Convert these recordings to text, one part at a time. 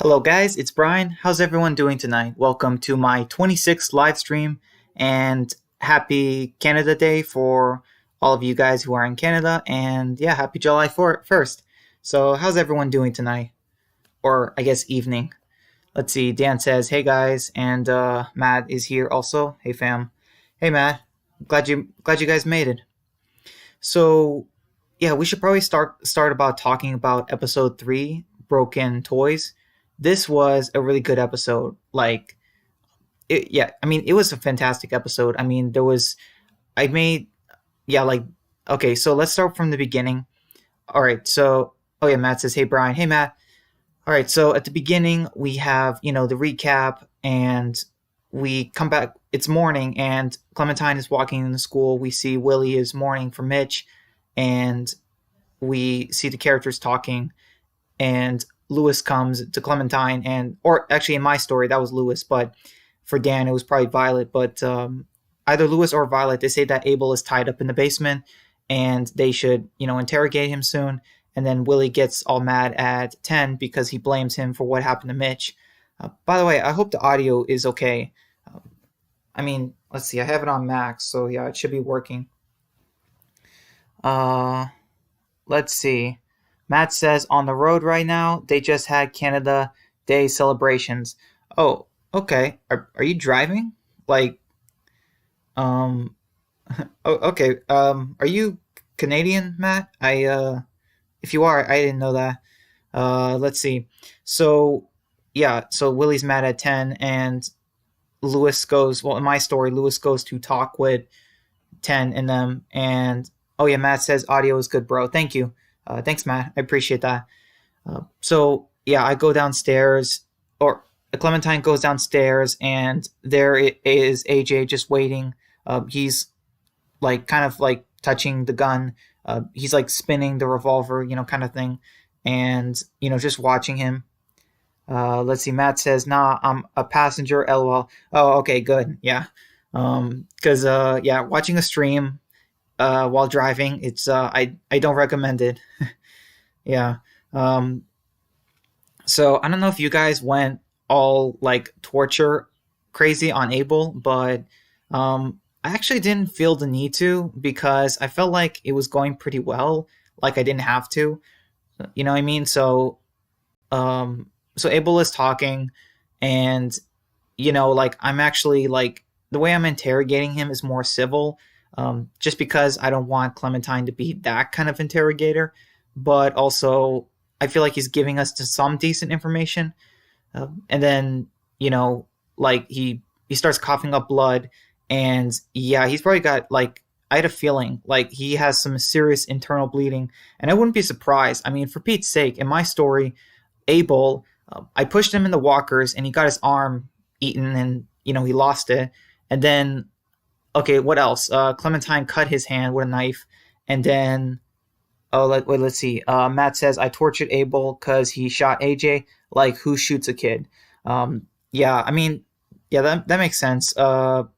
Hello, guys. It's Brian. How's everyone doing tonight? Welcome to my 26th live stream and happy Canada Day for all of you guys who are in Canada. And yeah, happy July 1st. So, how's everyone doing tonight? Or I guess evening. Let's see. Dan says, "Hey guys," and Matt is here also. Hey fam. Hey Matt. Glad you guys made it. So, yeah, we should probably start about talking about episode 3, Broken Toys. This was a really good episode. It was a fantastic episode. I made, yeah, okay, so let's start from the beginning. All right, so, oh yeah, Matt says, "Hey Brian." Hey Matt. All right, so at the beginning, we have, the recap, and we come back. It's morning, and Clementine is walking in the school. We see Willie is mourning for Mitch, and we see the characters talking, and Lewis comes to Clementine, or actually in my story that was Lewis, but for Dan it was probably Violet. But either Lewis or Violet, they say that Abel is tied up in the basement, and they should interrogate him soon. And then Willie gets all mad at 10 because he blames him for what happened to Mitch. By the way, I hope the audio is okay. Let's see, I have it on max, so yeah, it should be working. Let's see. Matt says on the road right now. They just had Canada Day celebrations. Oh, okay. Are you driving? Like, um, oh, okay. Are you Canadian, Matt? If you are, I didn't know that. Let's see. So, yeah. So Willie's mad at 10, and Lewis goes. Well, in my story, Lewis goes to talk with 10 and them, and oh yeah, Matt says audio is good, bro. Thank you. Thanks, Matt. I appreciate that. So yeah, I go downstairs, or Clementine goes downstairs, and there is AJ just waiting. He's like kind of like touching the gun. He's like spinning the revolver, kind of thing, and just watching him. Let's see. Matt says, "Nah, I'm a passenger." LOL. Oh, okay, good. Yeah. Because yeah, watching a stream while driving, it's I don't recommend it. Yeah. Um, so I don't know if you guys went all like torture crazy on Abel, but I actually didn't feel the need to because I felt like it was going pretty well. Like I didn't have to. You know what I mean? So Abel is talking, and like I'm actually like the way I'm interrogating him is more civil, just because I don't want Clementine to be that kind of interrogator, but also I feel like he's giving us to some decent information. And then like he starts coughing up blood, and yeah, he's probably got like I had a feeling like he has some serious internal bleeding, and I wouldn't be surprised. I mean, for Pete's sake, in my story, Abel, I pushed him in the walkers, and he got his arm eaten, and he lost it, and then okay, what else? Clementine cut his hand with a knife, and then let's see. Matt says I tortured Abel because he shot AJ. Like, who shoots a kid? Yeah, I mean, yeah, that makes sense. That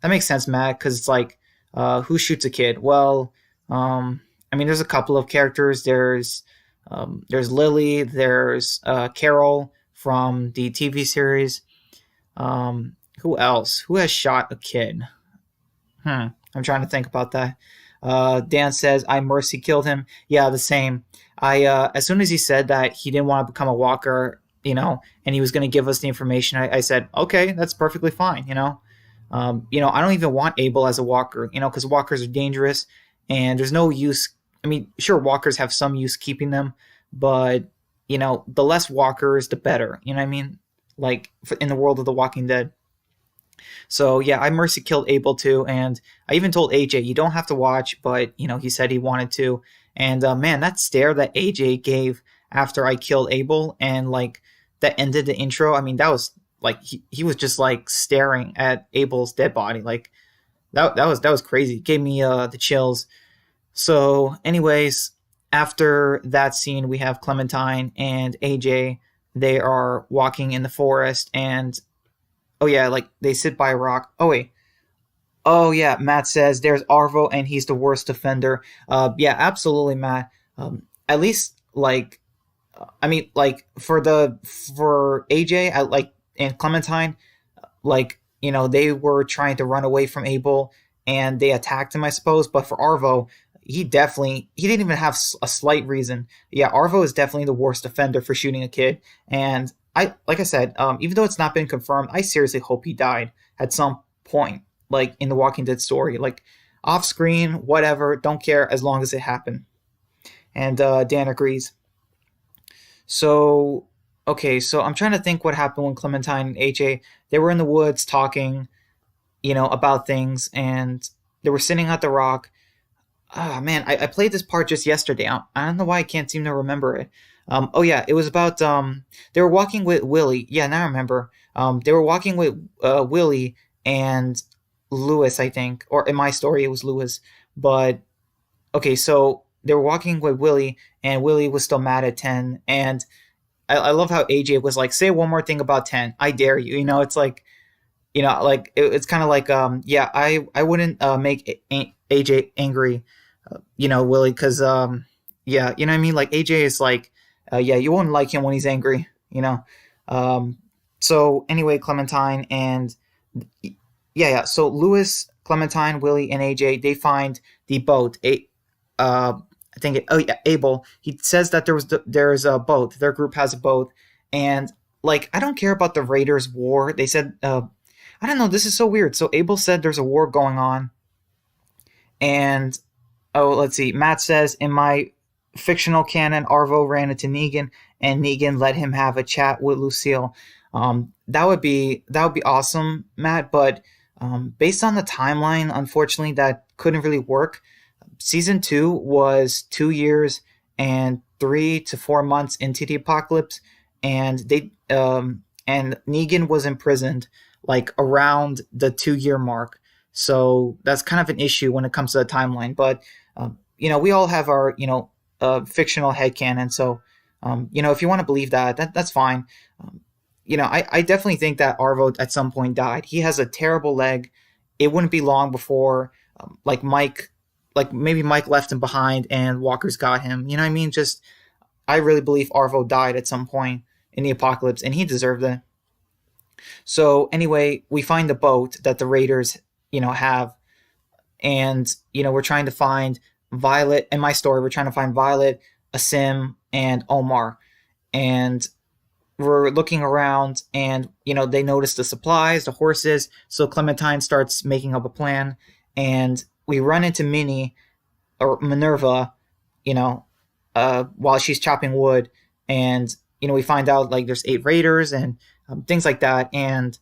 makes sense, Matt, because it's like, who shoots a kid? Well, I mean, there's a couple of characters. There's Lily. There's Carol from the TV series. Who else? Who has shot a kid? I'm trying to think about that. Dan says, I mercy killed him. Yeah, the same. As soon as he said that he didn't want to become a walker, and he was going to give us the information, I said, okay, that's perfectly fine, I don't even want Abel as a walker, because walkers are dangerous, and there's no use. I mean, sure, walkers have some use keeping them, but, the less walkers, the better, you know what I mean? Like, in the world of The Walking Dead. So yeah, I mercy killed Abel too, and I even told AJ you don't have to watch, but he said he wanted to. And man, that stare that AJ gave after I killed Abel, and like that ended the intro. I mean, that was like he was just like staring at Abel's dead body, like that was crazy. It gave me the chills. So, anyways, after that scene, we have Clementine and AJ. They are walking in the forest, and oh yeah, like they sit by a rock. Oh wait. Oh yeah, Matt says there's Arvo and he's the worst offender. Yeah, absolutely, Matt. At least like I mean, like for AJ, like and Clementine, like they were trying to run away from Abel and they attacked him, I suppose. But for Arvo, he didn't even have a slight reason. Yeah, Arvo is definitely the worst offender for shooting a kid. And I like I said, even though it's not been confirmed, I seriously hope he died at some point, like in the Walking Dead story, like off screen, whatever. Don't care as long as it happened. And Dan agrees. So okay, so I'm trying to think what happened when Clementine and AJ they were in the woods talking, about things, and they were sitting at the rock. Ah, man, I played this part just yesterday. I don't know why I can't seem to remember it. Oh yeah, it was about they were walking with Willie. Yeah, now I remember. They were walking with Willie and Lewis, I think, or in my story it was Lewis. But okay, so they were walking with Willie, and Willie was still mad at 10. And I love how AJ was like, "Say one more thing about 10. I dare you." It's like like it's kind of like yeah, I wouldn't make AJ angry, Willie, because yeah, you know what I mean. Like AJ is like, yeah, you won't like him when he's angry. Um, so anyway, Clementine and yeah. So Lewis, Clementine, Willie, and AJ they find the boat. I think oh yeah, Abel. He says that there's a boat. Their group has a boat, and like I don't care about the Raiders' war. They said I don't know. This is so weird. So Abel said there's a war going on, and oh, let's see. Matt says in my fictional canon, Arvo ran into Negan, and Negan let him have a chat with Lucille. That would be awesome, Matt. But based on the timeline, unfortunately, that couldn't really work. Season 2 was 2 years and 3 to 4 months into the apocalypse, and and Negan was imprisoned like around the 2 year mark. So that's kind of an issue when it comes to the timeline. But we all have our fictional headcanon. So if you want to believe that's fine. I definitely think that Arvo at some point died. He has a terrible leg. It wouldn't be long before like Mike, like maybe Mike left him behind and Walker's got him. You know what I mean? Just I really believe Arvo died at some point in the apocalypse, and he deserved it. So anyway, we find the boat that the Raiders, have, and we're trying to find Violet. In my story, we're trying to find Violet, Asim, and Omar, and we're looking around, and they notice the supplies, the horses. So Clementine starts making up a plan, and we run into Minnie or Minerva, you know, while she's chopping wood, and we find out like there's 8 raiders and things like that, and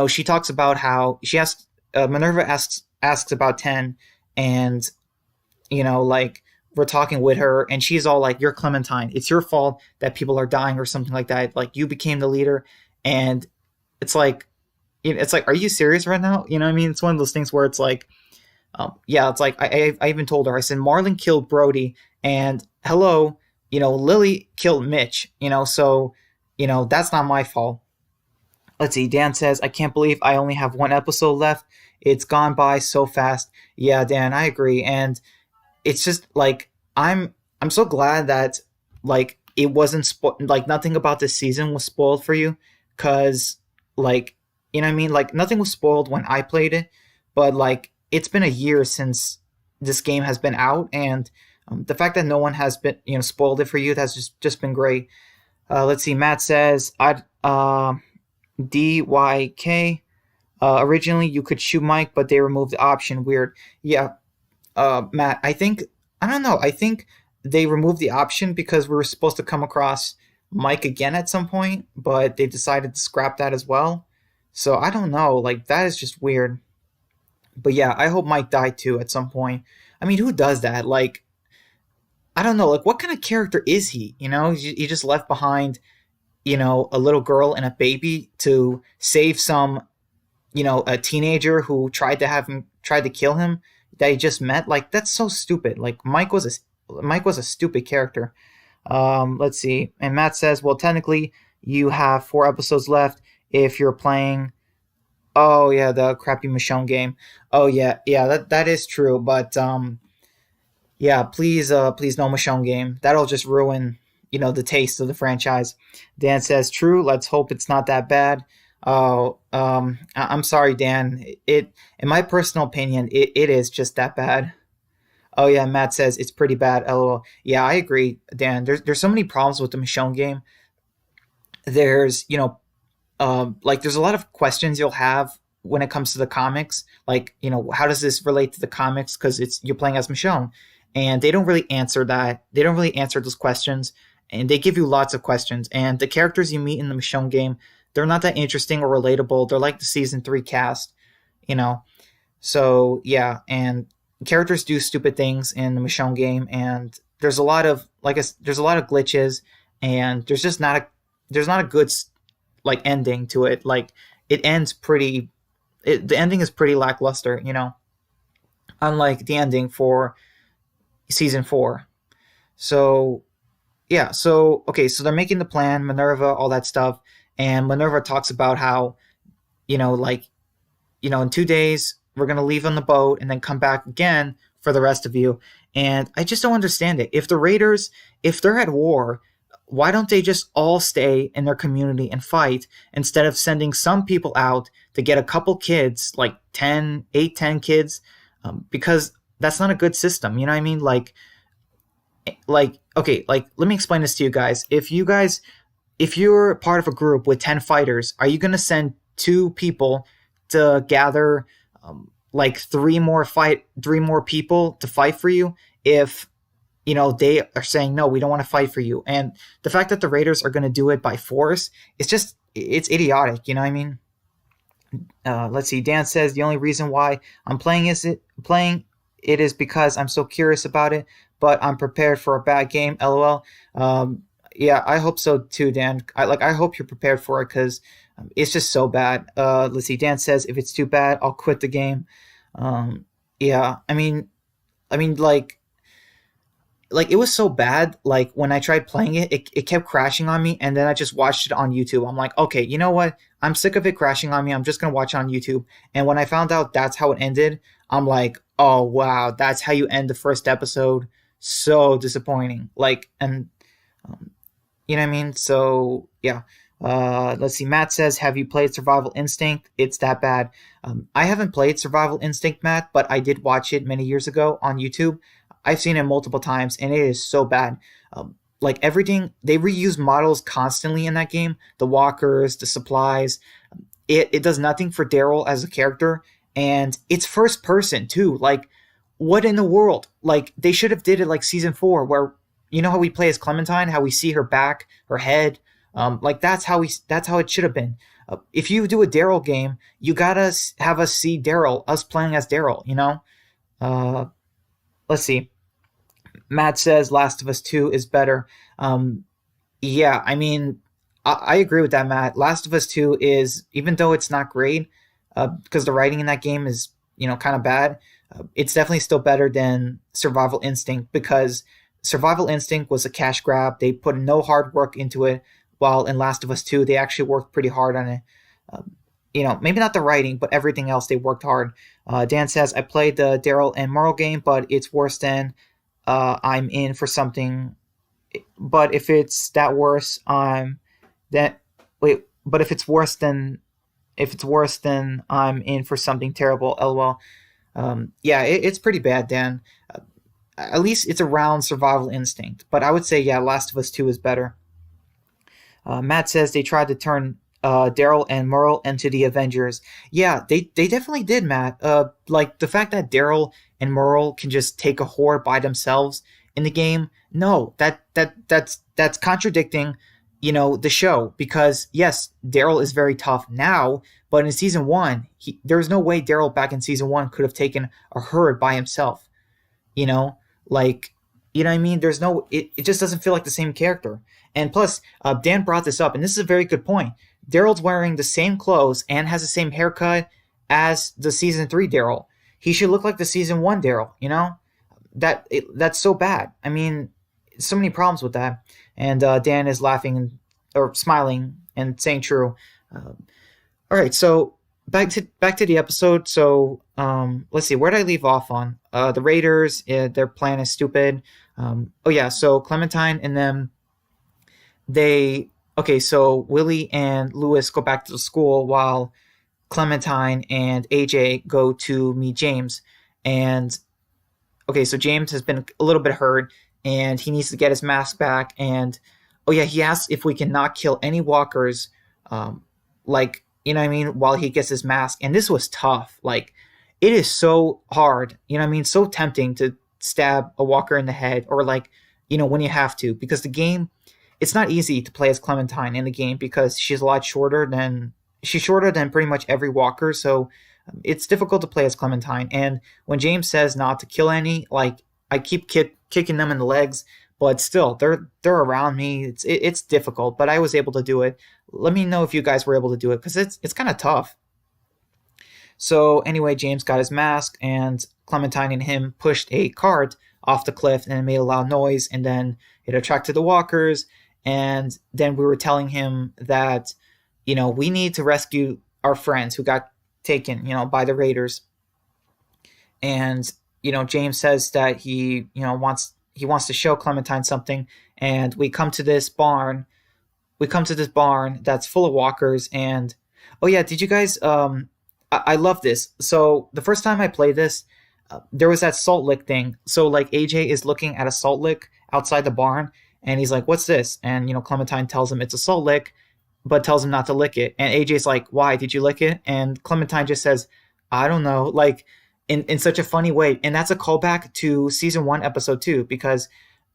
she talks about how she asks Minerva asks about 10, and like we're talking with her, and she's all like, "You're Clementine. It's your fault that people are dying," or something like that. Like you became the leader, and it's like, are you serious right now? You know what I mean? It's one of those things where it's like, yeah, it's like I even told her, I said Marlon killed Brody, and hello, Lily killed Mitch. So that's not my fault. Let's see. Dan says, I can't believe I only have one episode left. It's gone by so fast. Yeah, Dan, I agree. And it's just like I'm so glad that like it wasn't like nothing about this season was spoiled for you, cuz like what I mean, like nothing was spoiled when I played it, but like it's been a year since this game has been out, and the fact that no one has been spoiled it for you, that's just been great. Let's see. Matt says I DYK. Originally, you could shoot Mike, but they removed the option. Weird. Yeah, Matt. I don't know. I think they removed the option because we were supposed to come across Mike again at some point, but they decided to scrap that as well. So I don't know. Like that is just weird. But yeah, I hope Mike died too at some point. I mean, who does that? Like, I don't know. Like, what kind of character is he? He just left behind, a little girl and a baby to save some a teenager who tried to kill him that he just met. Like that's so stupid. Like Mike was a stupid character. Let's see. And Matt says, well, technically you have 4 episodes left if you're playing. Oh yeah, the crappy Michonne game. Oh yeah, that is true. But yeah, please no Michonne game. That'll just ruin the taste of the franchise. Dan says, "True. Let's hope it's not that bad." Oh, I'm sorry, Dan. In my personal opinion, it is just that bad. Oh yeah, Matt says it's pretty bad. LOL. Yeah, I agree, Dan. There's so many problems with the Michonne game. There's like there's a lot of questions you'll have when it comes to the comics. Like, how does this relate to the comics? Because you're playing as Michonne, and they don't really answer that. They don't really answer those questions, and they give you lots of questions. And the characters you meet in the Michonne game, they're not that interesting or relatable. They're like the season 3 cast, you know. So yeah, and characters do stupid things in the Michonne game, and there's a lot of there's a lot of glitches, and there's not a good like ending to it. Like it ends pretty. The ending is pretty lackluster, unlike the ending for season 4. So yeah, so okay, so they're making the plan, Minerva, all that stuff, and Minerva talks about how like in 2 days we're gonna leave on the boat and then come back again for the rest of you. And I just don't understand it. If the Raiders, if they're at war, why don't they just all stay in their community and fight instead of sending some people out to get a couple kids, like 10 kids, because that's not a good system. You know what I mean? Okay, like let me explain this to you guys. If you're part of a group with 10 fighters, are you going to send 2 people to gather like three more people to fight for you if they are saying no, we don't want to fight for you? And the fact that the Raiders are going to do it by force, it's idiotic. You know what I mean? Let's see. Dan says the only reason why I'm playing it is because I'm so curious about it, but I'm prepared for a bad game. LOL. Yeah, I hope so too, Dan. I hope you're prepared for it because it's just so bad. Let's see. Dan says if it's too bad, I'll quit the game. Yeah, like it was so bad. Like when I tried playing it kept crashing on me, and then I just watched it on YouTube. I'm like, okay, you know what? I'm sick of it crashing on me. I'm just gonna watch it on YouTube. And when I found out that's how it ended, I'm like, oh wow, that's how you end the first episode. So disappointing. Um, you know what I mean? So yeah. Let's see. Matt says, "Have you played Survival Instinct? It's that bad." I haven't played Survival Instinct, Matt, but I did watch it many years ago on YouTube. I've seen it multiple times, and it is so bad. Like everything, they reuse models constantly in that game. The walkers, the supplies. It does nothing for Daryl as a character, and it's first person too. Like, what in the world? Like they should have did it like season 4, where how we play as Clementine, how we see her back, her head. Like that's how it should have been. If you do a Daryl game, you gotta have us see Daryl, us playing as Daryl. Uh, let's see. Matt says Last of Us 2 is better. Yeah, I agree with that, Matt. Last of Us 2 is, even though it's not great, because the writing in that game is, kind of bad, it's definitely still better than Survival Instinct, because Survival Instinct was a cash grab. They put no hard work into it, while in Last of Us 2, they actually worked pretty hard on it. Maybe not the writing, but everything else, they worked hard. Dan says, I played the Daryl and Merle game, but it's worse than I'm in for something. But if it's that worse, but if it's worse than I'm in for something terrible. LOL. Yeah, it's pretty bad, Dan. At least it's around Survival Instinct. But I would say, yeah, Last of Us 2 is better. Matt says they tried to turn Daryl and Merle into the Avengers. Yeah, they definitely did, Matt. Like the fact that Daryl and Merle can just take a horde by themselves in the game. No, that's contradicting, the show, because yes, Daryl is very tough now, but in season 1, there's no way Daryl back in season 1 could have taken a herd by himself. Like, you know what I mean? There's no, it just doesn't feel like the same character. And plus, Dan brought this up, and this is a very good point. Daryl's wearing the same clothes and has the same haircut as the season 3 Daryl. He should look like the season 1 Daryl, That's so bad. So many problems with that. And Dan is laughing or smiling and saying true. All right, so back to the episode. So let's see, where did I leave off on? The Raiders, their plan is stupid. Oh yeah, so Clementine and them, they okay, so Willie and Lewis go back to the school while Clementine and AJ go to meet James. And okay, so James has been a little bit hurt and he needs to get his mask back. And oh yeah, he asks if we can not kill any walkers, like you know what I mean, while he gets his mask. And this was tough. Like it is so hard, you know what I mean, so tempting to stab a walker in the head or like when you have to because the game it's not easy to play as Clementine in the game because she's shorter than pretty much every walker, so it's difficult to play as Clementine. And when James says not to kill any, like I keep kicking them in the legs, but still they're around me. It's difficult, but I was able to do it. Let me know if you guys were able to do it because it's kind of tough. So anyway, James got his mask, and Clementine and him pushed a cart off the cliff, and it made a loud noise, and then it attracted the walkers. And then we were telling him that, we need to rescue our friends who got taken, by the raiders. And James says that he wants to show Clementine something, and we come to this barn. We come to this barn that's full of walkers, and oh yeah, did you guys? I love this. So the first time I played this, there was that salt lick thing. So like AJ is looking at a salt lick outside the barn, and he's like, "What's this?" And Clementine tells him it's a salt lick, but tells him not to lick it. And AJ's like, "Why did you lick it?" And Clementine just says, "I don't know," like in such a funny way. And that's a callback to season 1, episode 2, because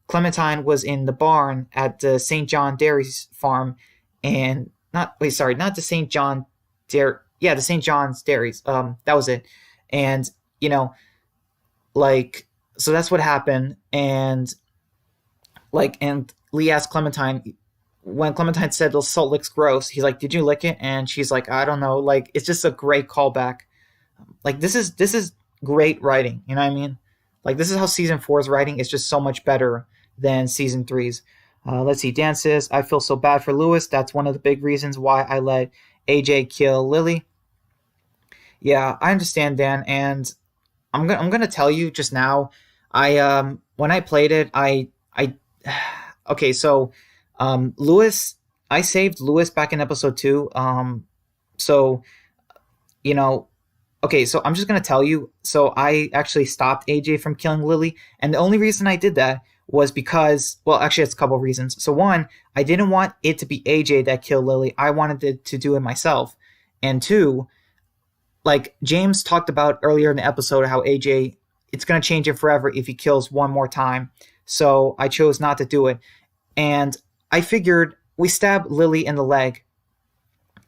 Clementine was in the barn at the St. John Dairies farm, and not the St. John Dairy, yeah, the St. John's Dairies. That was it. And like, so that's what happened. And Lee asked Clementine, when Clementine said the salt lick's gross, he's like, "Did you lick it?" And she's like, "I don't know." Like, it's just a great callback. Like, this is great writing. You know what I mean? Like, this is how season 4's writing is just so much better than season 3's. Let's see. Dan says, "I feel so bad for Lewis. That's one of the big reasons why I let AJ kill Lily." Yeah, I understand, Dan, and I'm gonna tell you just now. I when I played it, I okay. So Lewis, I saved Lewis back in episode 2. So you know, okay. So I'm just gonna tell you. So I actually stopped AJ from killing Lily, and the only reason I did that was because, well, actually, it's a couple of reasons. So one, I didn't want it to be AJ that killed Lily. I wanted to do it myself, and two, like James talked about earlier in the episode, how AJ, it's gonna change it forever if he kills one more time. So I chose not to do it, and I figured we stab Lily in the leg.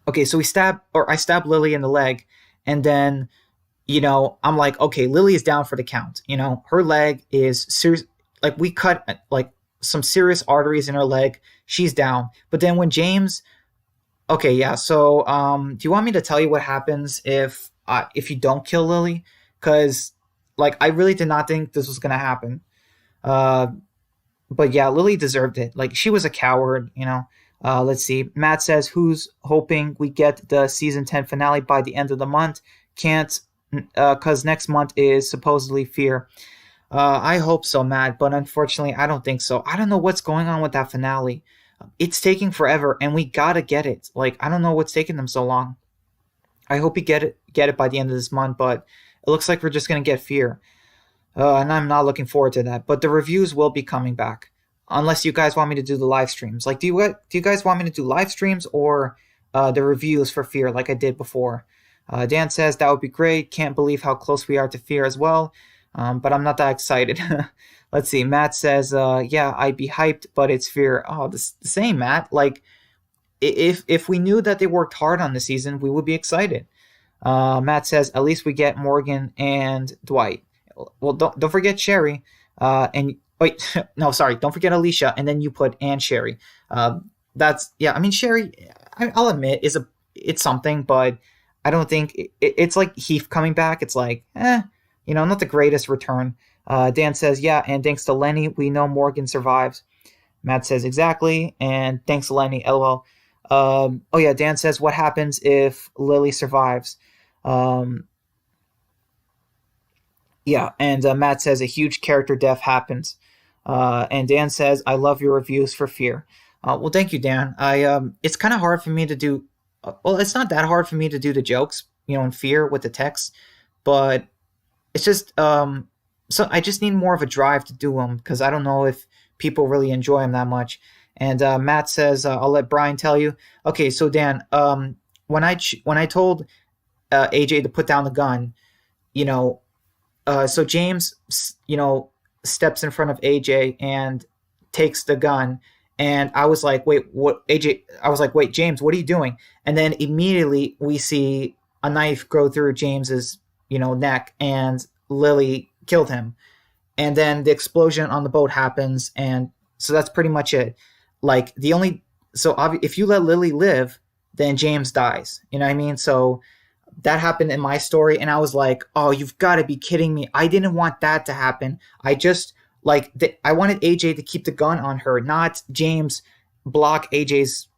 Okay, so I stab Lily in the leg, and then I'm like, okay, Lily is down for the count. Her leg is serious. Like we cut like some serious arteries in her leg. She's down. But then when James, okay, yeah. So do you want me to tell you what happens if you don't kill Lily? Because like I really did not think this was gonna happen. Uh, but yeah, Lily deserved it. Like she was a coward. Let's see. Matt says, "Who's hoping we get the season 10 finale by the end of the month? Can't, because next month is supposedly Fear." I hope so, Matt, but unfortunately, I don't think so. I don't know what's going on with that finale. It's taking forever, and we gotta get it. Like I don't know what's taking them so long. I hope we get it by the end of this month, but it looks like we're just gonna get Fear. And I'm not looking forward to that. But the reviews will be coming back, unless you guys want me to do the live streams. Like, do you guys want me to do live streams or the reviews for Fear, like I did before? Dan says that would be great. Can't believe how close we are to Fear as well, but I'm not that excited. Let's see. Matt says, "Yeah, I'd be hyped, but it's Fear." Oh, the same, Matt. Like, if we knew that they worked hard on the season, we would be excited. Matt says, "At least we get Morgan and Dwight." Well, don't forget Sherry. And wait, no, sorry, don't forget Alicia. And then you put and Sherry. That's yeah. I mean, Sherry, I'll admit it's something, but I don't think it's like Heath coming back. It's like not the greatest return. Dan says, "Yeah, and thanks to Lenny, we know Morgan survives." Matt says, "Exactly, and thanks to Lenny, lol." Oh yeah, Dan says, "What happens if Lily survives?" Um, Yeah, and Matt says a huge character death happens. And Dan says, "I love your reviews for Fear." Well, thank you, Dan. It's kind of hard for me to do. Well, it's not that hard for me to do the jokes, in fear with the text, but it's just so I just need more of a drive to do them because I don't know if people really enjoy them that much. And Matt says, "I'll let Brian tell you." Okay, so Dan, when I told AJ to put down the gun, you know, so James, steps in front of AJ and takes the gun. And I was like, wait, what, AJ? I was like, wait, James, what are you doing? And then immediately we see a knife go through James's, neck, and Lily killed him. And then the explosion on the boat happens, and so that's pretty much it. Like the only, if you let Lily live, then James dies. You know what I mean? So that happened in my story, and I was like, oh, you've got to be kidding me. I didn't want that to happen. I just I wanted AJ to keep the gun on her, not James block AJ's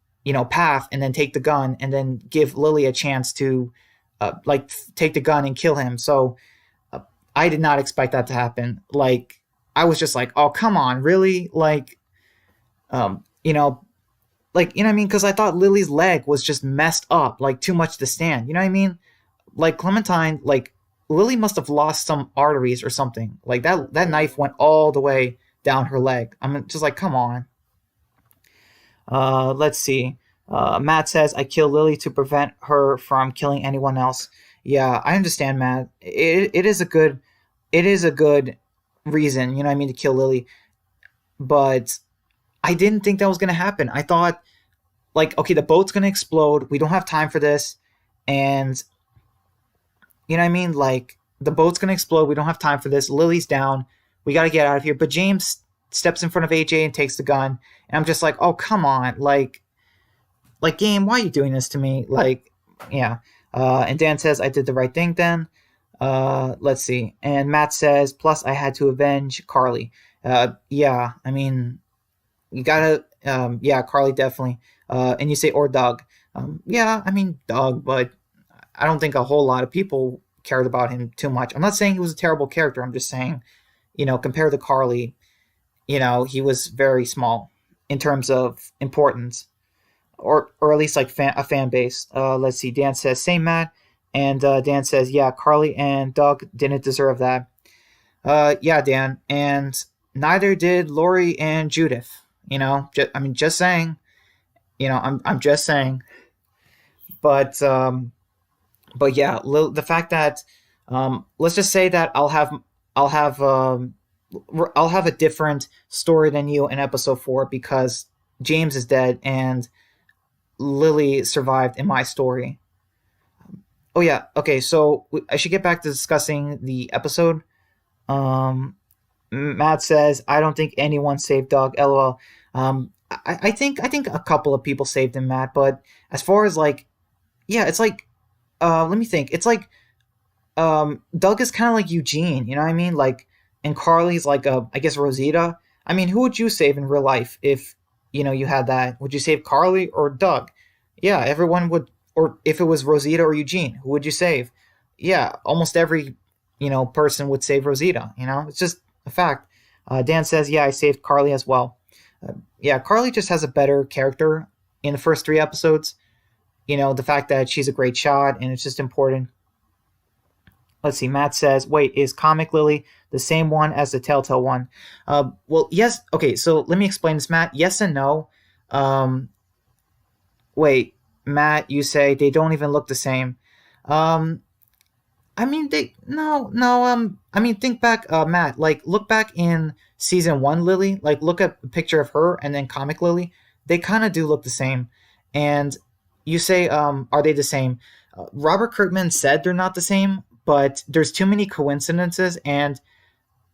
path and then take the gun and then give Lily a chance to take the gun and kill him. So I did not expect that to happen. Like I was just like, oh, come on, really? Um you know you know what I mean, because I thought Lily's leg was just messed up, like too much to stand, you know what I mean? Like Clementine, like Lily must have lost some arteries or something. Like that knife went all the way down her leg. I'm just like, come on. Let's see. Matt says, I kill Lily to prevent her from killing anyone else. Yeah, I understand, Matt. It is a good reason, you know what I mean, to kill Lily. But I didn't think that was gonna happen. I thought, like, okay, the boat's gonna explode. We don't have time for this, and you know what I mean? Like, the boat's going to explode. We don't have time for this. Lily's down. We got to get out of here. But James steps in front of AJ and takes the gun. And I'm just like, oh, come on. Like game, why are you doing this to me? Like, yeah. And Dan says, I did the right thing then. Let's see. And Matt says, plus I had to avenge Carly. Yeah, I mean, you got to, yeah, Carly definitely. And you say, or Doug. Yeah, I mean, Doug, but I don't think a whole lot of people cared about him too much. I'm not saying he was a terrible character. I'm just saying, compared to Carly, he was very small in terms of importance, or at least like a fan base. Let's see. Dan says, same Matt. And Dan says, yeah, Carly and Doug didn't deserve that. Yeah, Dan. And neither did Lori and Judith. Just saying. I'm just saying. But yeah, the fact that let's just say that I'll have I'll have a different story than you in episode 4 because James is dead and Lily survived in my story. Oh yeah, okay, so I should get back to discussing the episode. Um, Matt says I don't think anyone saved Doug. LOL. I think a couple of people saved him, Matt. But as far as like, yeah, it's like let me think. It's like Doug is kind of like Eugene, you know what I mean? Like, and Carly's like I guess Rosita. I mean, who would you save in real life if you had that? Would you save Carly or Doug? Yeah, everyone would. Or if it was Rosita or Eugene, who would you save? Yeah, almost every person would save Rosita. It's just a fact. Dan says, yeah, I saved Carly as well. Yeah, Carly just has a better character in the first 3 episodes. The fact that she's a great shot and it's just important. Let's see. Matt says, wait, is Comic Lily the same one as the Telltale one? Well, yes. Okay, so let me explain this, Matt. Yes and no. Wait, Matt, you say they don't even look the same. Um, I mean, they no, no. I mean, think back, Matt. Like, look back in season 1, Lily. Like, look at a picture of her and then Comic Lily. They kind of do look the same. And you say, are they the same? Robert Kirkman said they're not the same, but there's too many coincidences. And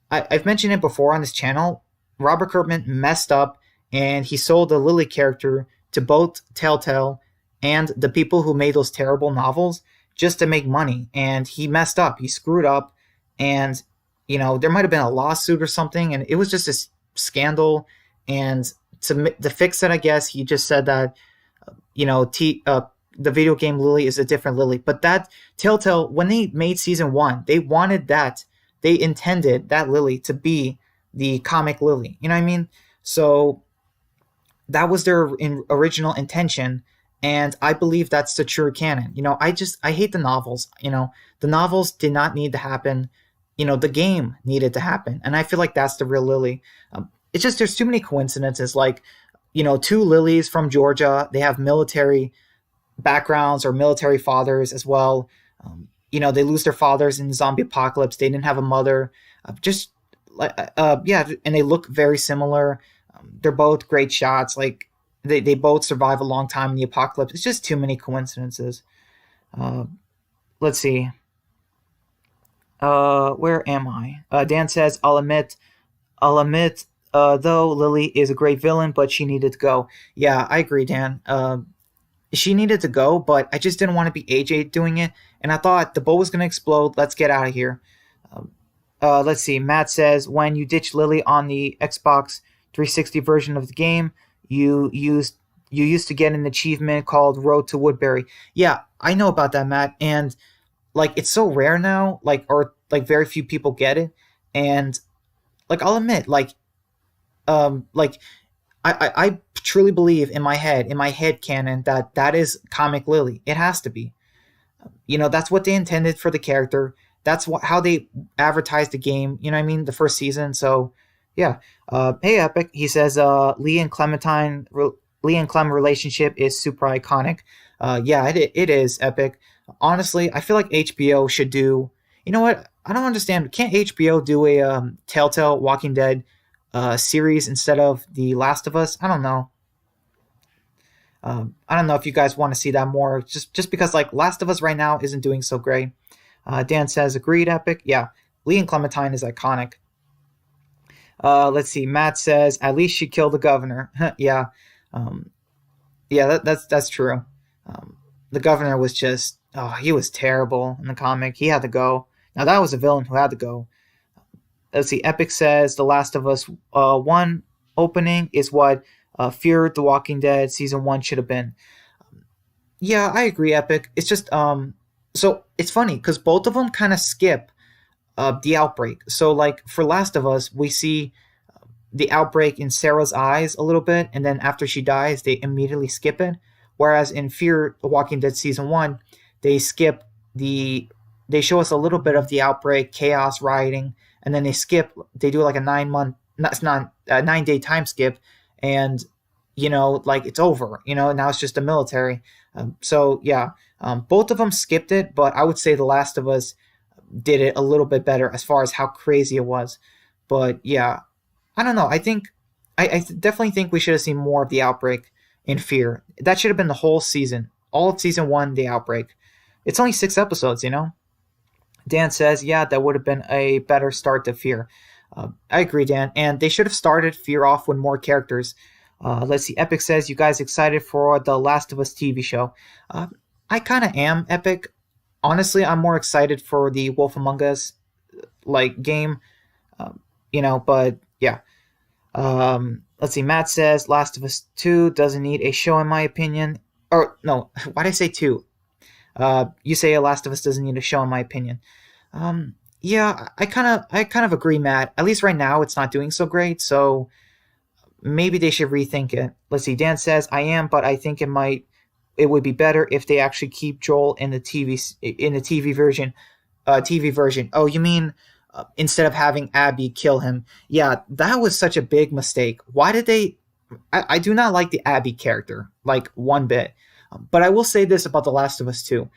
I've mentioned it before on this channel. Robert Kirkman messed up, and he sold the Lily character to both Telltale and the people who made those terrible novels just to make money. And he messed up. He screwed up. And, there might have been a lawsuit or something. And it was just a scandal. And to fix it, I guess, he just said that, the video game Lily is a different Lily. But that Telltale, when they made season 1, they wanted that. They intended that Lily to be the comic Lily. You know what I mean? So that was their original intention, and I believe that's the true canon. I hate the novels. The novels did not need to happen. The game needed to happen, and I feel like that's the real Lily. It's just there's too many coincidences. Like, two Lilies from Georgia. They have military backgrounds or military fathers as well. They lose their fathers in the zombie apocalypse. They didn't have a mother. Just like yeah, and they look very similar. They're both great shots. Like they both survive a long time in the apocalypse. It's just too many coincidences. Uh, let's see. Where am I? Dan says, I'll admit, though Lily is a great villain, but she needed to go. Yeah, I agree, Dan. She needed to go, but I just didn't want to be AJ doing it. And I thought the boat was going to explode. Let's get out of here. Um, let's see. Matt says, when you ditch Lily on the Xbox 360 version of the game, you used to get an achievement called Road to Woodbury. Yeah, I know about that, Matt. And like it's so rare now, like very few people get it. And like I'll admit, like I truly believe in my head canon, that is comic Lily. It has to be. That's what they intended for the character. That's how they advertised the game. You know what I mean? The first season. So yeah. Hey, Epic. He says Lee and Clem relationship is super iconic. Yeah, it is Epic. Honestly, I feel like HBO should do. You know what? I don't understand. Can't HBO do a Telltale Walking Dead series instead of The Last of Us? I don't know. I don't know if you guys want to see that more, just because like Last of Us right now isn't doing so great. Dan says, agreed, Epic. Yeah, Lee and Clementine is iconic. Let's see. Matt says, at least she killed the governor. Yeah, um, yeah, that's true. The governor was just, oh, he was terrible in the comic. He had to go. Now that was a villain who had to go. Let's see. Epic says, The Last of Us 1 opening is what Fear the Walking Dead season 1 should have been. Yeah, I agree, Epic. It's just so it's funny because both of them kind of skip the outbreak. So like for Last of Us, we see the outbreak in Sarah's eyes a little bit, and then after she dies, they immediately skip it. Whereas in Fear the Walking Dead season 1, they skip the they show us a little bit of the outbreak, chaos, rioting, and then they do like a 9 month, it's not a 9 day time skip, and like it's over. Now it's just the military. So yeah, both of them skipped it, but I would say The Last of Us did it a little bit better as far as how crazy it was. But yeah, I don't know. I definitely think we should have seen more of the outbreak in Fear. That should have been the whole season, all of season 1, the outbreak. It's only 6 episodes. Dan says, yeah, that would have been a better start to Fear. I agree, Dan. And they should have started Fear off with more characters. Let's see. Epic says, you guys excited for the Last of Us TV show? I kind of am, Epic. Honestly, I'm more excited for the Wolf Among Us like game. But yeah. Let's see. Matt says, Last of Us 2 doesn't need a show, in my opinion. Or no, why did I say 2? You say a Last of Us doesn't need a show, in my opinion. Yeah, I kind of agree, Matt. At least right now, it's not doing so great. So maybe they should rethink it. Let's see. Dan says, I am, but I think it would be better if they actually keep Joel in the TV version. TV version. Oh, you mean instead of having Abby kill him? Yeah, that was such a big mistake. Why did they? I do not like the Abby character, like one bit. But I will say this about The Last of Us 2.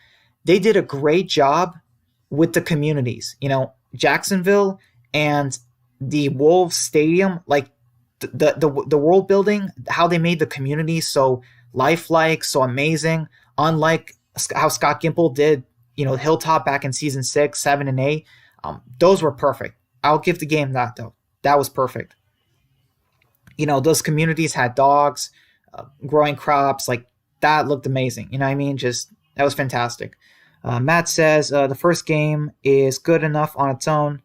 They did a great job with the communities. Jacksonville and the Wolves Stadium, like the world building, how they made the community so lifelike, so amazing, unlike how Scott Gimple did, Hilltop back in season 6, 7, and 8. Those were perfect. I'll give the game that, though. That was perfect. Those communities had dogs, growing crops, like that looked amazing. You know what I mean? Just that was fantastic. Matt says the first game is good enough on its own,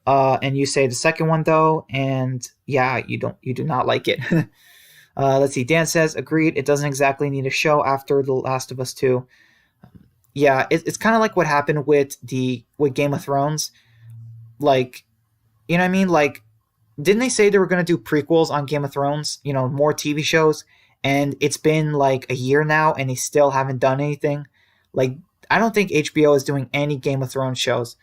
and you say the second one though, and yeah, you do not like it. Let's see. Dan says agreed. It doesn't exactly need a show after The Last of Us 2. Yeah, it's kind of like what happened with Game of Thrones. Like, you know what I mean? Like didn't they say they were going to do prequels on Game of Thrones? More TV shows, and it's been like a year now, and they still haven't done anything. Like, I don't think HBO is doing any Game of Thrones shows.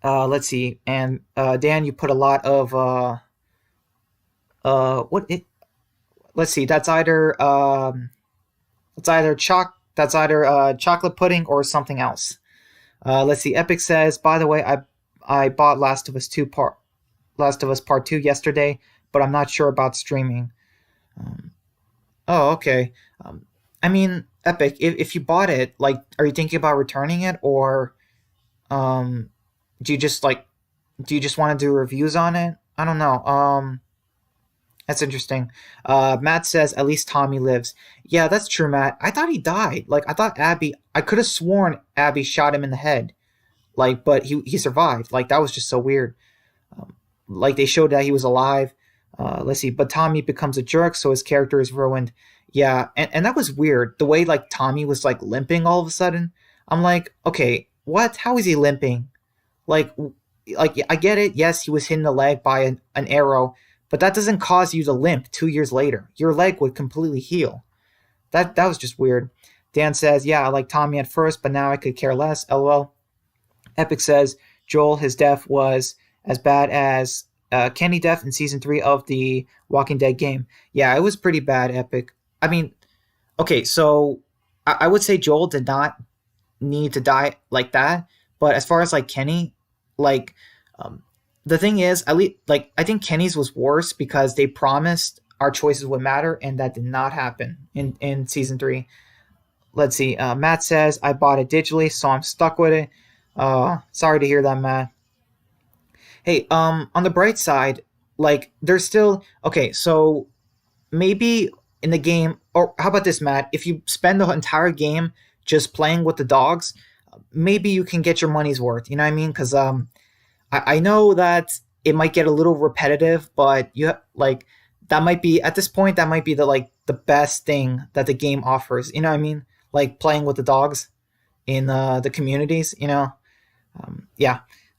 Let's see, and Dan, you put a lot of what it. Let's see, that's either chocolate pudding or something else. Let's see. Epic says, by the way, I bought Last of Us Part Two yesterday, but I'm not sure about streaming. Um, oh, okay. I mean, Epic, if you bought it, like, are you thinking about returning it, or um, do you just like do you just want to do reviews on it? I don't know. That's interesting. Matt says at least Tommy lives. Yeah, that's true, Matt. I thought he died. Like, I thought Abby. I could have sworn Abby shot him in the head. Like, but he survived. Like, that was just so weird. Um, like, they showed that he was alive. Let's see. But Tommy becomes a jerk, so his character is ruined. Yeah, and that was weird. The way like Tommy was like limping all of a sudden. I'm like, okay, what? How is he limping? Like, like I get it. Yes, he was hit in the leg by an arrow, but that doesn't cause you to limp 2 years later. Your leg would completely heal. That was just weird. Dan says, yeah, I like Tommy at first, but now I could care less. LOL. Epic says Joel, his death was as bad as Kenny death in season 3 of the Walking Dead game. Yeah, it was pretty bad, Epic. I mean, okay, so I would say Joel did not need to die like that, but as far as like Kenny, like um, the thing is, at least like I think Kenny's was worse because they promised our choices would matter, and that did not happen in season 3. Let's see. Matt says I bought it digitally, so I'm stuck with it. Sorry to hear that, Matt. Hey, on the bright side, like there's still okay. So maybe in the game, or how about this, Matt? If you spend the entire game just playing with the dogs, maybe you can get your money's worth. You know what I mean? Because I know that it might get a little repetitive, but like that might be at this point that might be the best thing that the game offers. You know what I mean? Like playing with the dogs in the communities. Yeah.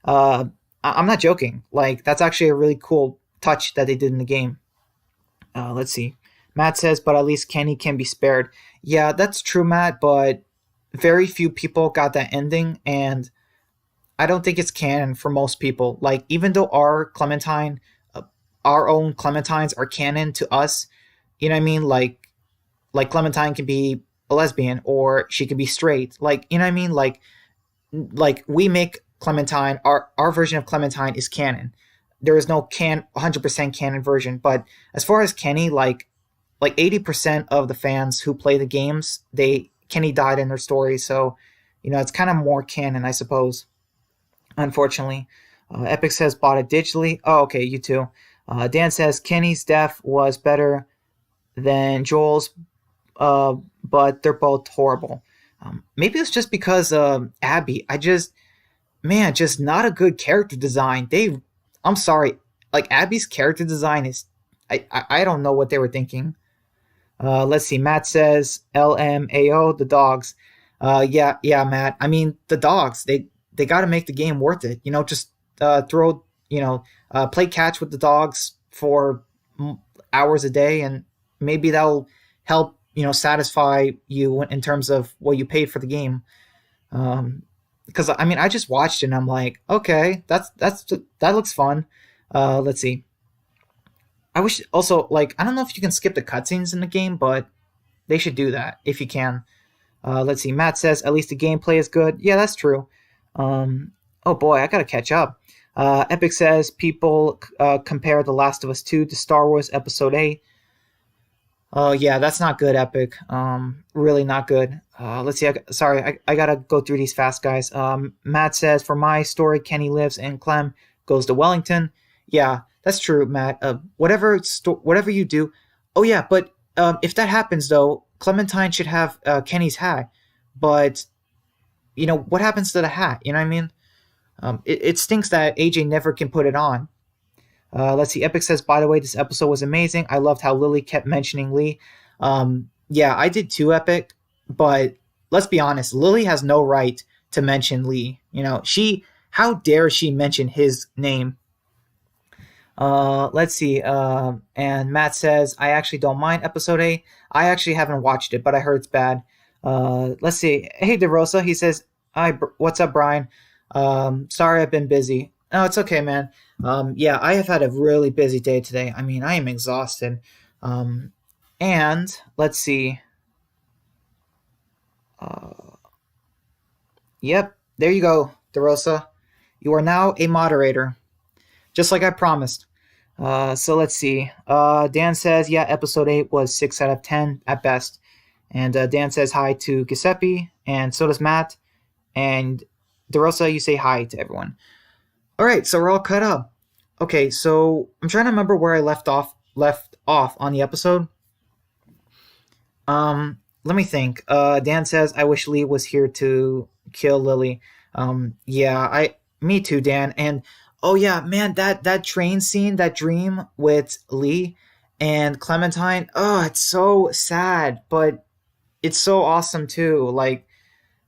Uh, I'm not joking. Like that's actually a really cool touch that they did in the game. Let's see. Matt says, but at least Kenny can be spared. Yeah, that's true, Matt. But very few people got that ending, and I don't think it's canon for most people. Like even though our own Clementines are canon to us. You know what I mean? Like Clementine can be a lesbian or she can be straight. Like you know what I mean? Like we make Clementine, our version of Clementine is canon. There is no 100% canon version, but as far as Kenny, like 80% of the fans who play the games, Kenny died in their story, so it's kind of more canon, I suppose. Unfortunately, Epic says bought it digitally. Oh, okay, you too. Dan says Kenny's death was better than Joel's, but they're both horrible. Maybe it's just because Abby. Just not a good character design. I'm sorry, like Abby's character design is, I don't know what they were thinking. Let's see. Matt says LMAO the dogs. Yeah, Matt. I mean the dogs. They got to make the game worth it. Just throw. Play catch with the dogs for hours a day, and maybe that'll help. Satisfy you in terms of what you paid for the game. Because I mean, I just watched it and I'm like, okay, that looks fun. Let's see. I wish also like I don't know if you can skip the cutscenes in the game, but they should do that if you can. Let's see. Matt says at least the gameplay is good. Yeah, that's true. Oh boy, I gotta catch up. Epic says people compare The Last of Us 2 to Star Wars Episode 8. Oh yeah, that's not good, Epic. Really not good. Let's see. I gotta go through these fast, guys. Matt says for my story, Kenny lives and Clem goes to Wellington. Yeah, that's true, Matt. Whatever you do. Oh yeah, but if that happens though, Clementine should have Kenny's hat. But what happens to the hat? You know what I mean? It stinks that AJ never can put it on. Let's see. Epic says, by the way, this episode was amazing. I loved how Lily kept mentioning Lee. Yeah, I did too, Epic. But let's be honest, Lily has no right to mention Lee. How dare she mention his name? Let's see. And Matt says, I actually don't mind episode 8. I actually haven't watched it, but I heard it's bad. Let's see. Hey, DeRosa. He says, hi, what's up, Brian? Sorry I've been busy. No, it's okay, man. Yeah, I have had a really busy day today. I mean, I am exhausted. Um, and let's see. Uh, yep, there you go, DeRosa. You are now a moderator, just like I promised. So let's see. Dan says, yeah, episode 8 was 6 out of 10 at best. And Dan says hi to Giuseppe, and so does Matt. And DeRosa, you say hi to everyone. All right, so we're all cut up. Okay, so I'm trying to remember where I left off on the episode. Let me think. Dan says, I wish Lee was here to kill Lily. Yeah, me too, Dan. And oh yeah, man, that train scene, that dream with Lee and Clementine. Oh, it's so sad, but it's so awesome too. Like,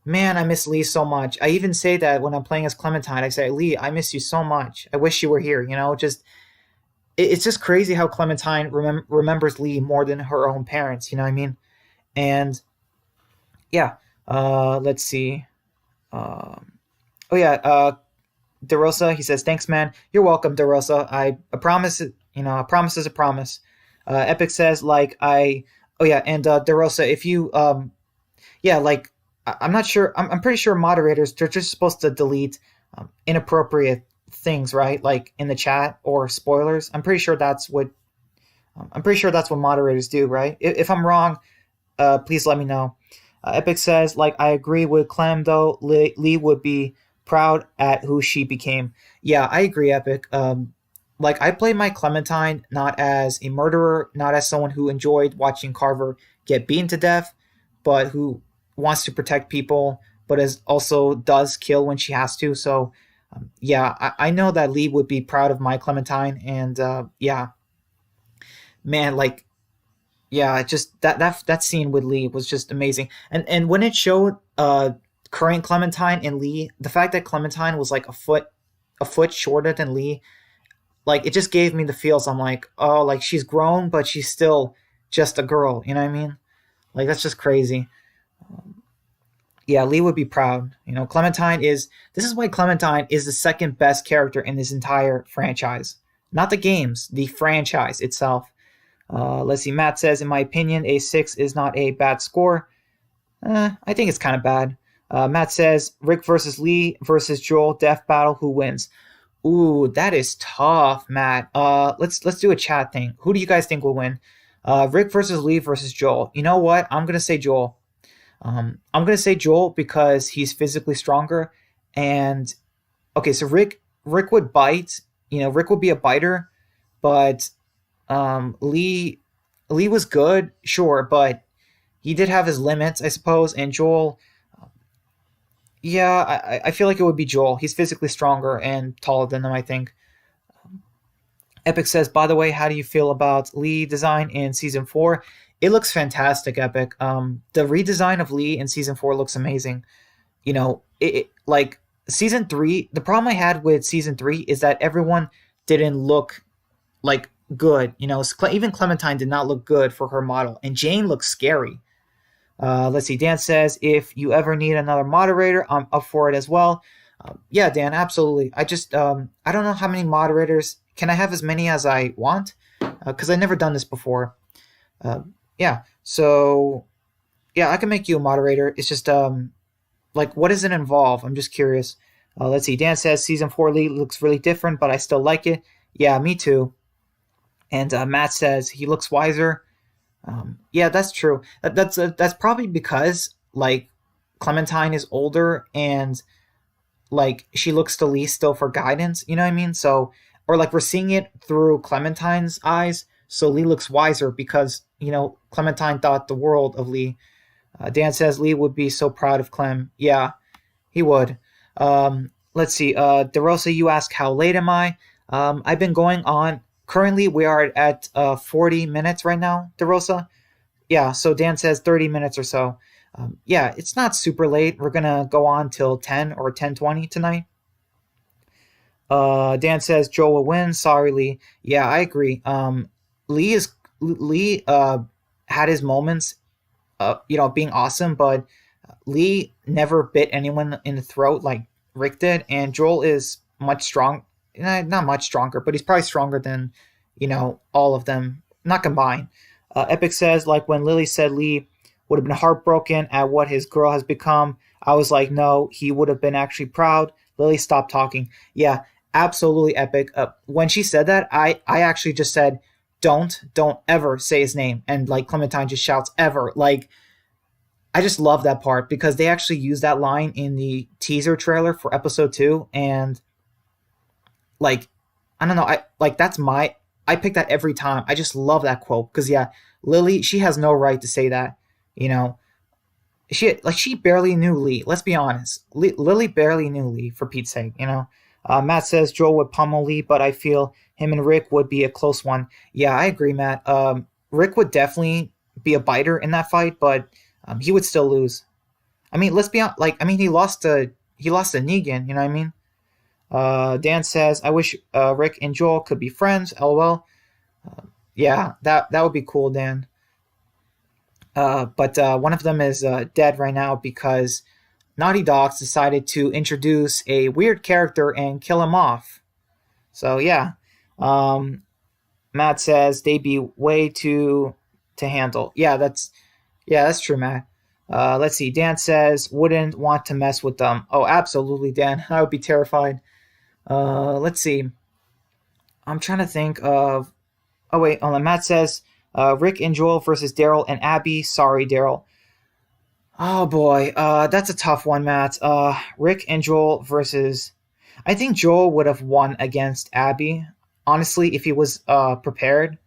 man, I miss Lee so much. I even say that when I'm playing as Clementine. I say, Lee, I miss you so much. I wish you were here. Just it's just crazy how Clementine remembers Lee more than her own parents. You know what I mean? And yeah, let's see. Um, oh yeah, DeRosa, he says, thanks, man. You're welcome, DeRosa. I promise, a promise is a promise. Epic says, like, oh yeah, and DeRosa, if you, yeah, like, I'm not sure, I'm pretty sure moderators, they're just supposed to delete inappropriate things, right? Like in the chat or spoilers. I'm pretty sure that's what moderators do, right? If I'm wrong, please let me know. Epic says, like, I agree with Clem, though. Lee would be proud at who she became. Yeah, I agree, Epic. Like, I played my Clementine not as a murderer, not as someone who enjoyed watching Carver get beaten to death, but who wants to protect people, but is also does kill when she has to. So, yeah, I know that Lee would be proud of my Clementine, and yeah, man, like, yeah, just that scene with Lee was just amazing. And when it showed current Clementine and Lee, the fact that Clementine was like a foot shorter than Lee, like it just gave me the feels. I'm like, oh, like she's grown, but she's still just a girl. You know what I mean? Like that's just crazy. Yeah, Lee would be proud. Clementine is. This is why Clementine is the second best character in this entire franchise. Not the games, the franchise itself. Let's see. Matt says, in my opinion, a 6 is not a bad score. I think it's kind of bad. Matt says, Rick versus Lee versus Joel, death battle, who wins? Ooh, that is tough, Matt. Let's do a chat thing. Who do you guys think will win? Rick versus Lee versus Joel. You know what? I'm gonna say Joel. I'm gonna say Joel because he's physically stronger. And okay, so Rick would bite. Rick would be a biter, but Lee was good, sure, but he did have his limits, I suppose. And Joel, yeah, I feel like it would be Joel. He's physically stronger and taller than them, I think. Epic says, by the way, how do you feel about Lee design in season 4? It looks fantastic, Epic. The redesign of Lee in season 4 looks amazing. Like season 3, the problem I had with season 3 is that everyone didn't look like good. Even Clementine did not look good for her model, and Jane looks scary. Let's see. Dan says, if you ever need another moderator, I'm up for it as well. Yeah, Dan, absolutely. I just I don't know how many moderators. Can I have as many as I want? Because I've never done this before. Yeah. So yeah, I can make you a moderator. It's just like, what does it involve? I'm just curious. Let's see. Dan says season 4 Lee looks really different, but I still like it. Yeah, me too. And Matt says he looks wiser. Yeah, that's true. That's probably because like Clementine is older and like she looks to Lee still for guidance. You know what I mean? So, or like we're seeing it through Clementine's eyes. So Lee looks wiser because Clementine thought the world of Lee. Dan says Lee would be so proud of Clem. Yeah, he would. Let's see. DeRosa, you ask how late am I? I've been going on. Currently, we are at 40 minutes right now, DeRosa. Yeah, so Dan says 30 minutes or so. Yeah, it's not super late. We're going to go on till 10 or 10:20 tonight. Dan says Joel will win. Sorry, Lee. Yeah, I agree. Lee had his moments, being awesome, but Lee never bit anyone in the throat like Rick did, and Joel is much strong, not much stronger, but he's probably stronger than all of them, not combined. Epic says like when Lily said Lee would have been heartbroken at what his girl has become. I was like, no, he would have been actually proud. Lily, stop talking. Yeah, absolutely epic. When she said that, I actually just said, don't ever say his name, and like Clementine just shouts ever. Like I just love that part because they actually use that line in the teaser trailer for episode 2, and like I don't know, I pick that every time. I just love that quote because yeah, Lily, she has no right to say that. You know, she barely knew Lee. Let's be honest, Lily barely knew Lee, for Pete's sake. Matt says Joel would pummel Lee, but I feel him and Rick would be a close one. Yeah, I agree, Matt. Rick would definitely be a biter in that fight, but he would still lose. I mean, let's be honest. Like, I mean, he lost to Negan. You know what I mean? Dan says, I wish Rick and Joel could be friends. LOL. Yeah, that would be cool, Dan. But one of them is dead right now because Naughty Dogs decided to introduce a weird character and kill him off. So yeah, Matt says they'd be way too to handle. Yeah, that's true, Matt. Let's see. Dan says wouldn't want to mess with them. Oh, absolutely, Dan. I would be terrified. Let's see. I'm trying to think of. Oh wait, hold on. Matt says Rick and Joel versus Daryl and Abby. Sorry, Daryl. Oh boy, that's a tough one, Matt. Rick and Joel versus. I think Joel would have won against Abby. Honestly, if he was prepared.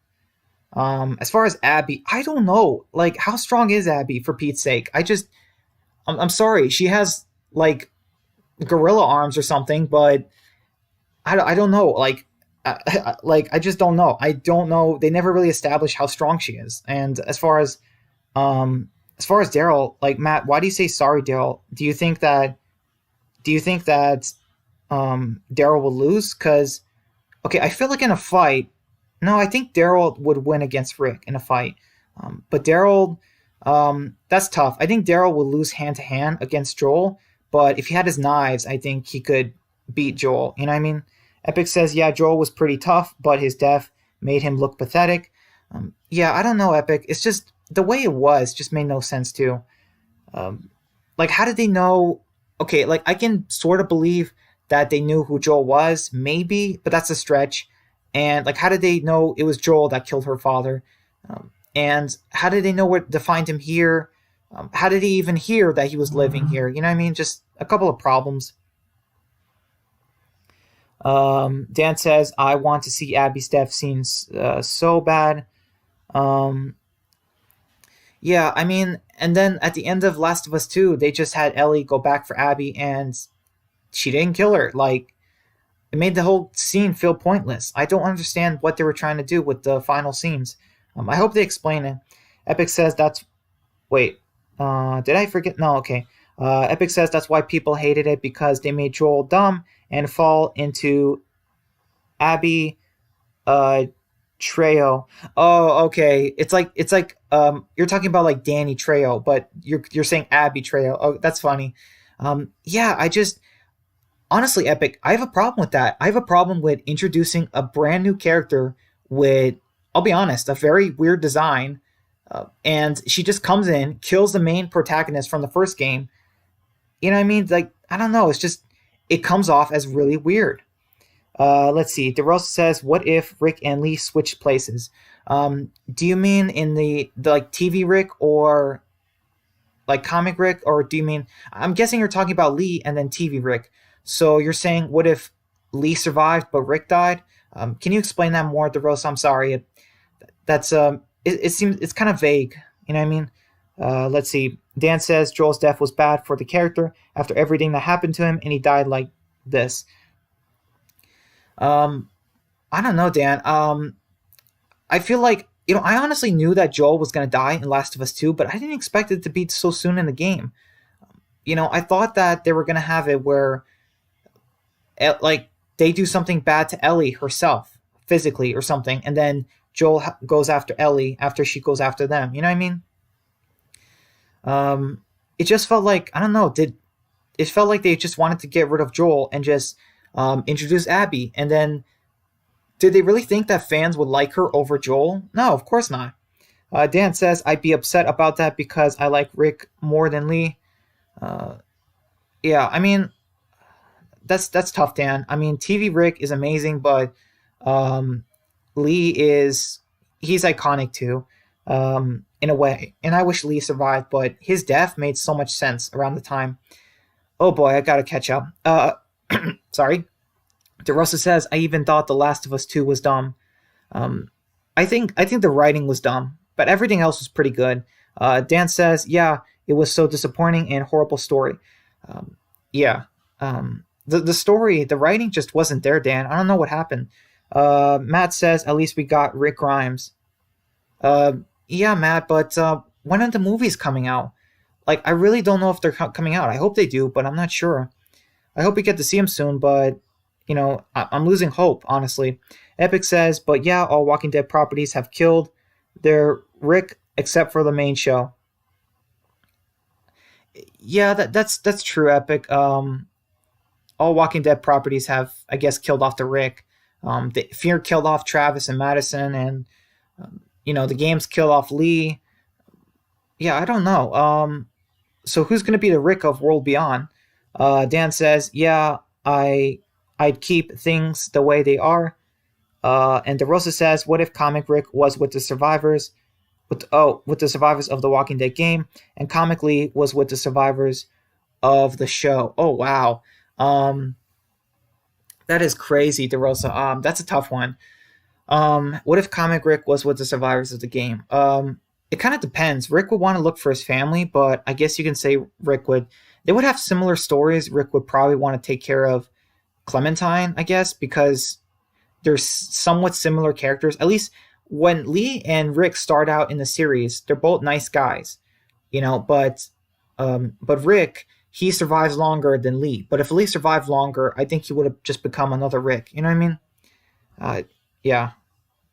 As far as Abby, I don't know. Like, how strong is Abby? For Pete's sake, I'm sorry. She has like gorilla arms or something, but I don't know. Like, I just don't know. I don't know. They never really established how strong she is. And as far as Daryl, like Matt, why do you say sorry, Daryl? Do you think that Daryl will lose? Because okay, I feel like in a fight, no, I think Daryl would win against Rick in a fight. But Daryl, that's tough. I think Daryl will lose hand to hand against Joel. But if he had his knives, I think he could beat Joel. You know what I mean? Epic says, yeah, Joel was pretty tough, but his death made him look pathetic. Yeah, I don't know, Epic. It's just the way it was just made no sense too. Like, how did they know? Okay, like I can sort of believe that they knew who Joel was, maybe, but that's a stretch. And like, how did they know it was Joel that killed her father? And how did they know where to find him here? How did he even hear that he was living here? You know what I mean? Just a couple of problems. Dan says, I want to see Abby's death scenes so bad. Yeah, I mean, and then at the end of Last of Us 2, they just had Ellie go back for Abby and she didn't kill her. Like, it made the whole scene feel pointless. I don't understand what they were trying to do with the final scenes. I hope they explain it. Epic says that's... Wait, did I forget? No, okay. Epic says that's why people hated it because they made Joel dumb and fall into Abby Trejo. Oh, okay. It's like you're talking about like Danny Trejo, but you're saying Abby Trejo. Oh, that's funny. Yeah, I just honestly, Epic, I have a problem with that. I have a problem with introducing a brand new character with, I'll be honest, a very weird design. And she just comes in, kills the main protagonist from the first game. You know what I mean? Like, I don't know. It's just, it comes off as really weird. Let's see. DeRosa says, what if Rick and Lee switched places? Do you mean in the like TV Rick or like comic Rick? Or do you mean, I'm guessing you're talking about Lee and then TV Rick. So you're saying, what if Lee survived but Rick died? Can you explain that more, DeRosa? I'm sorry. It seems it's kind of vague. You know what I mean? Let's see. Dan says Joel's death was bad for the character after everything that happened to him, and he died like this. I don't know, Dan. I feel like, I honestly knew that Joel was going to die in Last of Us 2, but I didn't expect it to be so soon in the game. I thought that they were going to have it where, like, they do something bad to Ellie herself, physically or something, and then Joel goes after Ellie after she goes after them. You know what I mean? Um, it just felt like, I don't know. Did It felt like they just wanted to get rid of Joel and just introduce Abby, and then did they really think that fans would like her over Joel? No, of course not. Dan says, I'd be upset about that because I like Rick more than Lee. Uh, yeah, I mean, that's tough, Dan. I mean, TV Rick is amazing, but um, Lee is he's iconic too, in a way. And I wish Lee survived, but his death made so much sense around the time. Oh boy, I gotta catch up. Sorry. DeRosa says, I even thought The Last of Us 2 was dumb. Um, I think the writing was dumb, but everything else was pretty good. Dan says, yeah, it was so disappointing and horrible story. Um, yeah, the story, the writing just wasn't there, Dan. I don't know what happened. Matt says, at least we got Rick Grimes. Uh, yeah, Matt, but when are the movies coming out? Like, I really don't know if they're coming out. I hope they do, but I'm not sure. I hope we get to see him soon, but I'm losing hope, honestly. Epic says, but yeah, all Walking Dead properties have killed their Rick except for the main show. Yeah, that's true, Epic. All Walking Dead properties have, I guess, killed off the Rick. The Fear killed off Travis and Madison, and the games killed off Lee. Yeah, I don't know. So who's going to be the Rick of World Beyond? Dan says, yeah, I'd keep things the way they are. And DeRosa says, what if Comic Rick was with the survivors? With the survivors of the Walking Dead game, and Comic Lee was with the survivors of the show. Oh wow, that is crazy, DeRosa. That's a tough one. What if Comic Rick was with the survivors of the game? It kind of depends. Rick would want to look for his family, but I guess you can say they would have similar stories. Rick would probably want to take care of Clementine, I guess, because they're somewhat similar characters. At least when Lee and Rick start out in the series, they're both nice guys, but Rick, he survives longer than Lee. But if Lee survived longer, I think he would have just become another Rick. You know what I mean? Yeah.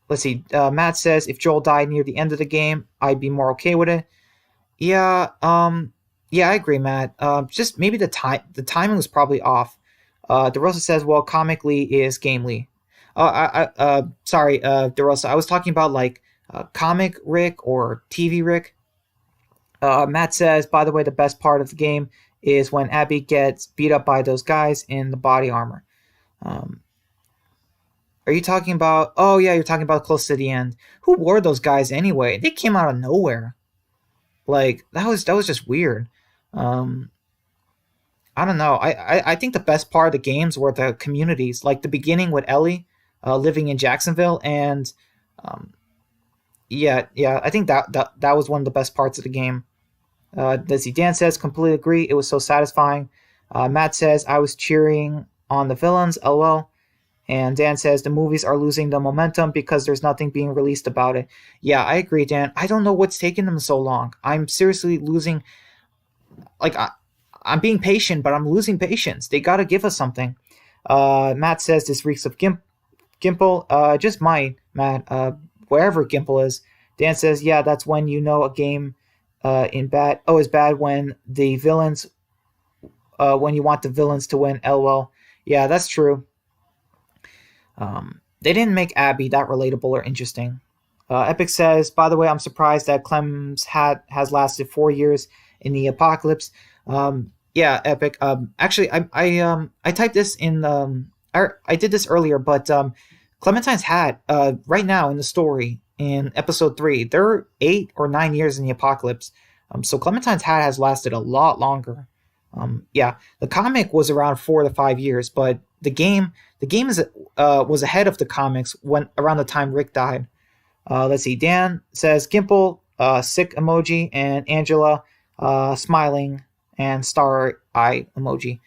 Let's see. Matt says, if Joel died near the end of the game, I'd be more okay with it. Yeah. Yeah, I agree, Matt. Just maybe the timing was probably off. DeRosa says, well, comically is gamely. Sorry, DeRosa. I was talking about like comic Rick or TV Rick. Matt says, by the way, the best part of the game is when Abby gets beat up by those guys in the body armor. Are you talking about? Oh yeah, you're talking about close to the end. Who were those guys anyway? They came out of nowhere. Like that was just weird. I don't know. I think the best part of the games were the communities, like the beginning with Ellie living in Jacksonville, and um, yeah. I think that was one of the best parts of the game. Let's see. Dan says, completely agree. It was so satisfying. Matt says, I was cheering on the villains. LOL. And Dan says the movies are losing the momentum because there's nothing being released about it. Yeah, I agree, Dan. I don't know what's taking them so long. I'm seriously losing. Like I'm being patient, but I'm losing patience. They got to give us something. Matt says this reeks of Gimple. Just might, Matt. Wherever Gimple is. Dan says, yeah, that's when you know a game is bad when the villains. When you want the villains to win. LOL. Yeah, that's true. They didn't make Abby that relatable or interesting. Epic says, by the way, I'm surprised that Clem's hat has lasted 4 years in the apocalypse. Yeah, Epic. Actually, I typed this in. I did this earlier, but Clementine's hat. Right now in the story in episode 3, they're 8 or 9 years in the apocalypse. So Clementine's hat has lasted a lot longer. Yeah, the comic was around 4 to 5 years, but the game was ahead of the comics when around the time Rick died. Let's see. Dan says Gimple, sick emoji, and Angela, smiling and star eye emoji.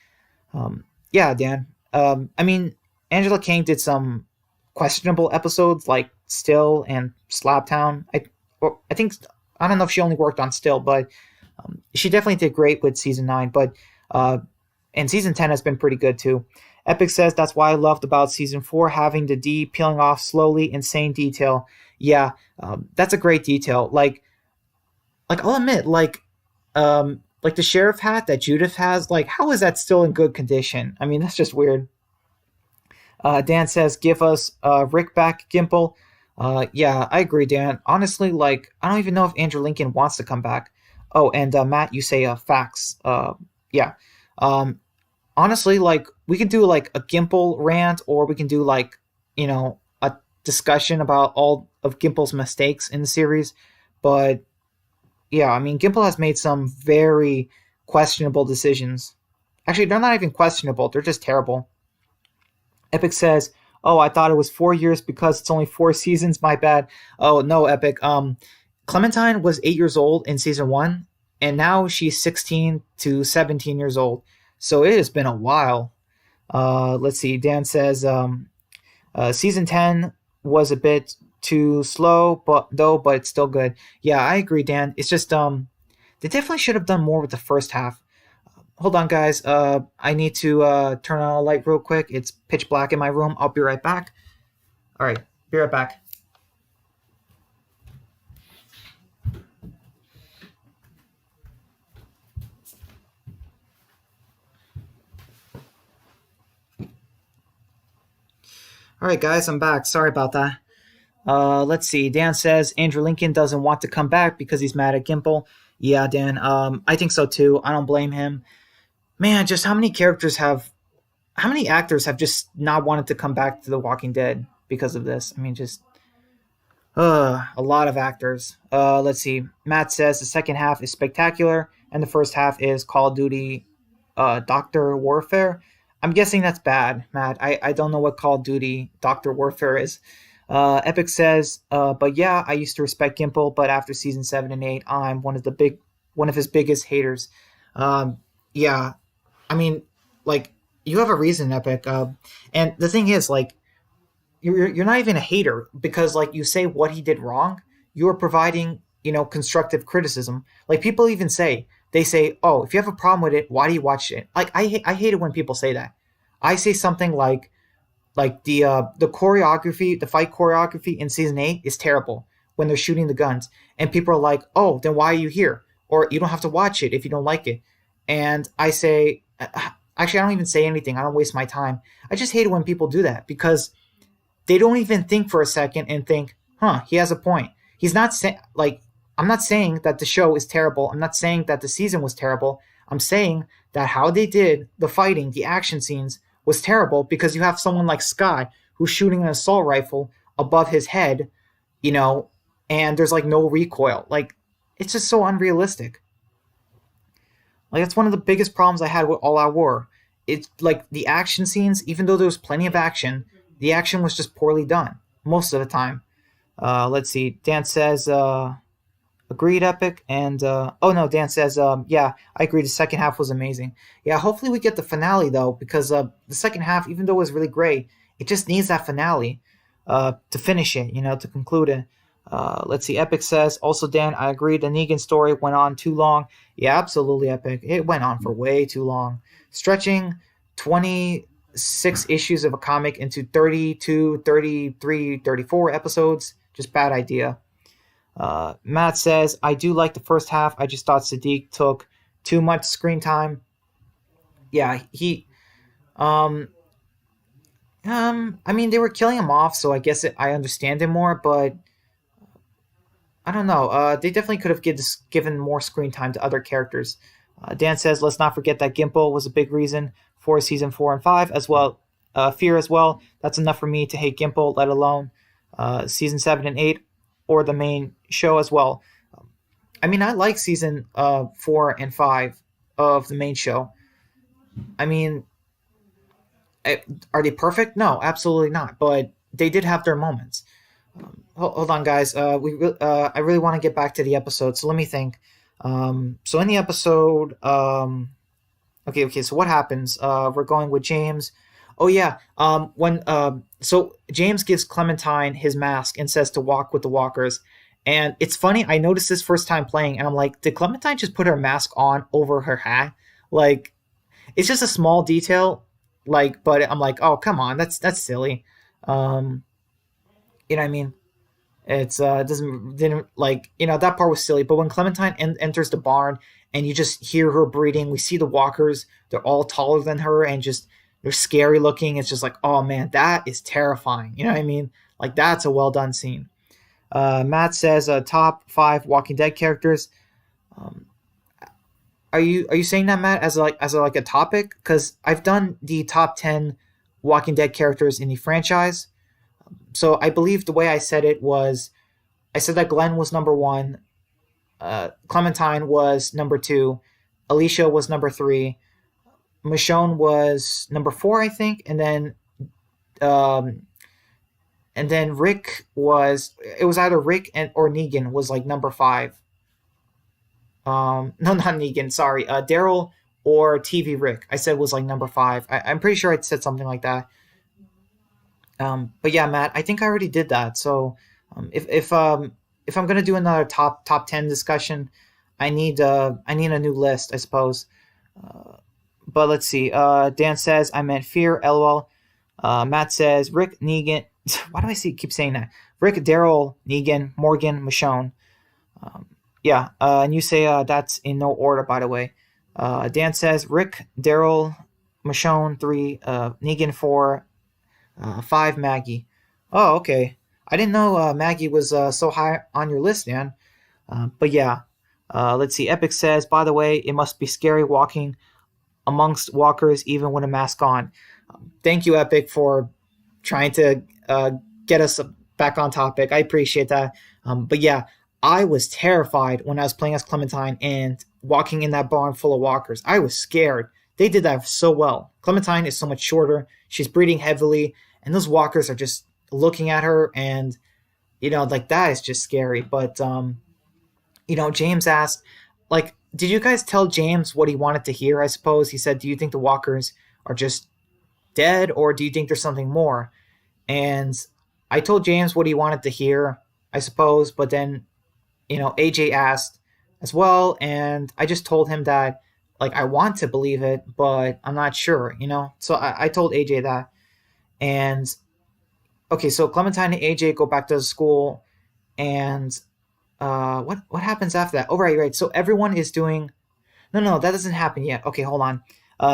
Yeah, Dan. I mean, Angela Kang did some questionable episodes like Still and Slaptown. I think I don't know if she only worked on Still, but she definitely did great with season 9. But and season 10 has been pretty good too. Epic says that's why I loved about season 4, having the D peeling off slowly, insane detail. Yeah, that's a great detail. Like I'll admit, like the sheriff hat that Judith has, like how is that still in good condition? I mean, that's just weird. Dan says, "Give us Rick back, Gimple." Yeah, I agree, Dan. Honestly, like I don't even know if Andrew Lincoln wants to come back. Oh, and Matt, you say facts. Yeah. Um, Honestly, like we could do like a Gimple rant, or we can do like a discussion about all of Gimple's mistakes in the series. But yeah, I mean, Gimple has made some very questionable decisions. Actually, they're not even questionable; they're just terrible. Epic says, "Oh, I thought it was 4 years because it's only 4 seasons. My bad." Oh no, Epic. Clementine was 8 years old in season one, and now she's 16 to 17 years old. So it has been a while. Let's see. Dan says, season 10 was a bit too slow, but it's still good. Yeah, I agree, Dan. It's just they definitely should have done more with the first half. Hold on, guys. I need to turn on a light real quick. It's pitch black in my room. I'll be right back. All right, be right back. All right, guys, I'm back. Sorry about that. Let's see. Dan says Andrew Lincoln doesn't want to come back because he's mad at Gimple. Yeah, Dan. I think so too. I don't blame him. Man, just how many actors have just not wanted to come back to The Walking Dead because of this? I mean, just a lot of actors. Let's see. Matt says the second half is spectacular, and the first half is Call of Duty, Doctor Warfare. I'm guessing that's bad, Matt. I don't know what Call of Duty Doctor Warfare is. Epic says, but yeah, I used to respect Gimple, but after season 7 and 8, I'm one of his biggest haters. Yeah, I mean, like you have a reason, Epic. And the thing is, like, you're not even a hater because like you say what he did wrong. You are providing constructive criticism. Like people even say, oh, if you have a problem with it, why do you watch it? Like I hate it when people say that. I say something like the choreography, the fight choreography in season 8 is terrible when they're shooting the guns, and people are like, "Oh, then why are you here?" Or you don't have to watch it if you don't like it. And I say, actually, I don't even say anything. I don't waste my time. I just hate it when people do that because they don't even think for a second and think, "Huh, he has a point." He's not saying like I'm not saying that the show is terrible. I'm not saying that the season was terrible. I'm saying that how they did the fighting, the action scenes was terrible because you have someone like Scott who's shooting an assault rifle above his head, you know, and there's like no recoil. Like it's just so unrealistic. Like that's one of the biggest problems I had with All Out War. It's like the action scenes, even though there was plenty of action, the action was just poorly done most of the time. Let's see. Dan says, agreed, Epic. And, oh no, Dan says, yeah, I agree. The second half was amazing. Yeah, hopefully we get the finale, though, because the second half, even though it was really great, it just needs that finale to finish it, to conclude it. Let's see. Epic says, also, Dan, I agree. The Negan story went on too long. Yeah, absolutely, Epic. It went on for way too long. Stretching 26 issues of a comic into 32, 33, 34 episodes, just bad idea. Matt says, I do like the first half. I just thought Sadiq took too much screen time. Yeah, I mean, they were killing him off, so I guess I understand him more, but I don't know. They definitely could have given more screen time to other characters. Dan says, let's not forget that Gimple was a big reason for season 4 and 5 as well. Fear as well. That's enough for me to hate Gimple, let alone season 7 and 8 or the main show as well. I mean, I like season 4 and 5 of the main show. I mean, are they perfect? No, absolutely not. But they did have their moments. Hold on, guys. I really want to get back to the episode, so let me think. So in the episode, okay. So what happens? We're going with James. Oh yeah. So James gives Clementine his mask and says to walk with the walkers. And it's funny. I noticed this first time playing, and I'm like, did Clementine just put her mask on over her hat? Like, it's just a small detail, Like, but I'm like, oh come on, that's silly. Um, you know what I mean? It's it doesn't didn't like that part was silly. But when Clementine enters the barn and you just hear her breathing, we see the walkers. They're all taller than her and just they're scary looking. It's just like, oh man, that is terrifying. You know what I mean? Like that's a well done scene. Matt says top five Walking Dead characters. Um, are you saying that, Matt, as like a topic? Because I've done the top 10 Walking Dead characters in the franchise. So I believe the way I said it was I said that Glenn was number one, Clementine was number two, Alicia was number three, Michonne was number four, I think, um, and then Rick was it was either Rick or Negan was like number five. No, not Negan. Sorry, Daryl or TV Rick. I said was like number five. I'm pretty sure I said something like that. But yeah, Matt, I think I already did that. So if I'm gonna do another top 10 discussion, I need a new list, I suppose. Uh, but let's see. Dan says I meant fear. LOL. Matt says Rick Negan. Why do I keep saying that? Rick, Daryl, Negan, Morgan, Michonne. Um, yeah, and you say that's in no order, by the way. Dan says Rick, Daryl, Michonne three, Negan four, five Maggie. Oh, okay. I didn't know Maggie was so high on your list, man. But yeah, let's see. Epic says, by the way, it must be scary walking amongst walkers even with a mask on. Thank you, Epic, for trying to get us back on topic. I appreciate that. But yeah, I was terrified when I was playing as Clementine and walking in that barn full of walkers. I was scared. They did that so well. Clementine is so much shorter. She's breathing heavily, and those walkers are just looking at her, and like that is just scary. But James asked, like, did you guys tell James what he wanted to hear? I suppose he said, "Do you think the walkers are just dead, or do you think there's something more?" And I told James what he wanted to hear, I suppose. But then AJ asked as well, and I just told him that like I want to believe it, but I'm not sure. So I told AJ that, and okay, so Clementine and AJ go back to the school, and what happens after that? Oh, right. So everyone is doing. No, that doesn't happen yet. Okay, hold on.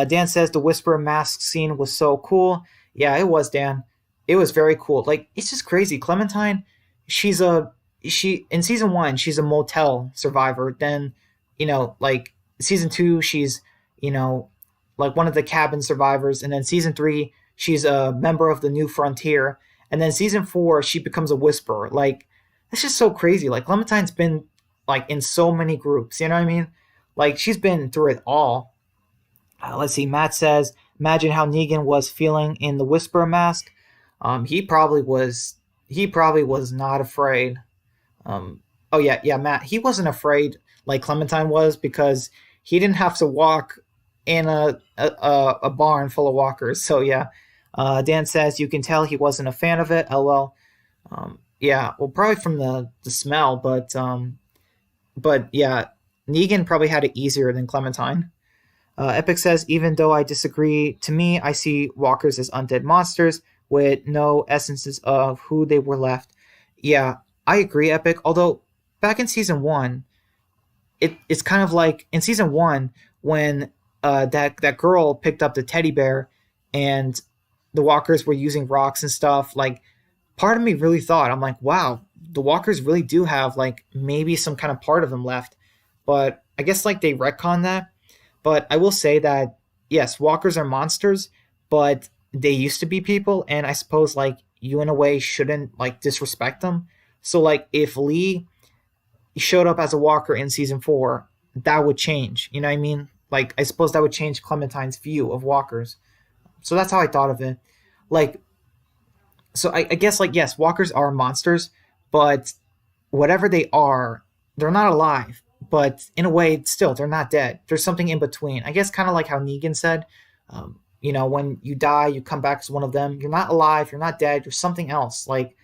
Dan says the Whisperer mask scene was so cool. Yeah, it was, Dan. It was very cool. Like it's just crazy. Clementine, she in season one she's a motel survivor. Then like season two she's you know like one of the cabin survivors, and then season three she's a member of the New Frontier, and then season four she becomes a Whisperer. Like it's just so crazy. Like Clementine's been like in so many groups. You know what I mean? Like she's been through it all. Let's see. Matt says, imagine how Negan was feeling in the Whisperer mask. He probably was. He probably was not afraid. Oh yeah, Matt. He wasn't afraid like Clementine was because he didn't have to walk in a barn full of walkers. So yeah. Dan says you can tell he wasn't a fan of it. LOL. Yeah, well, probably from the smell, but yeah, Negan probably had it easier than Clementine. Epic says, even though I disagree, to me, I see walkers as undead monsters with no essences of who they were left. Yeah, I agree, Epic. Although back in season one, it's kind of like in season one when that girl picked up the teddy bear and the walkers were using rocks and stuff. Like part of me really thought, I'm like, wow, the walkers really do have like maybe some kind of part of them left. But I guess like they retcon that. But I will say that yes, walkers are monsters, but they used to be people, and I suppose like you in a way shouldn't like disrespect them. So like if Lee showed up as a walker in season four, that would change. You know what I mean? Like I suppose that would change Clementine's view of walkers. So that's how I thought of it. Like so I guess like yes, walkers are monsters, but whatever they are, they're not alive. But in a way, still, they're not dead. There's something in between. I guess kind of like how Negan said, when you die, you come back as one of them. You're not alive. You're not dead. You're something else. Like,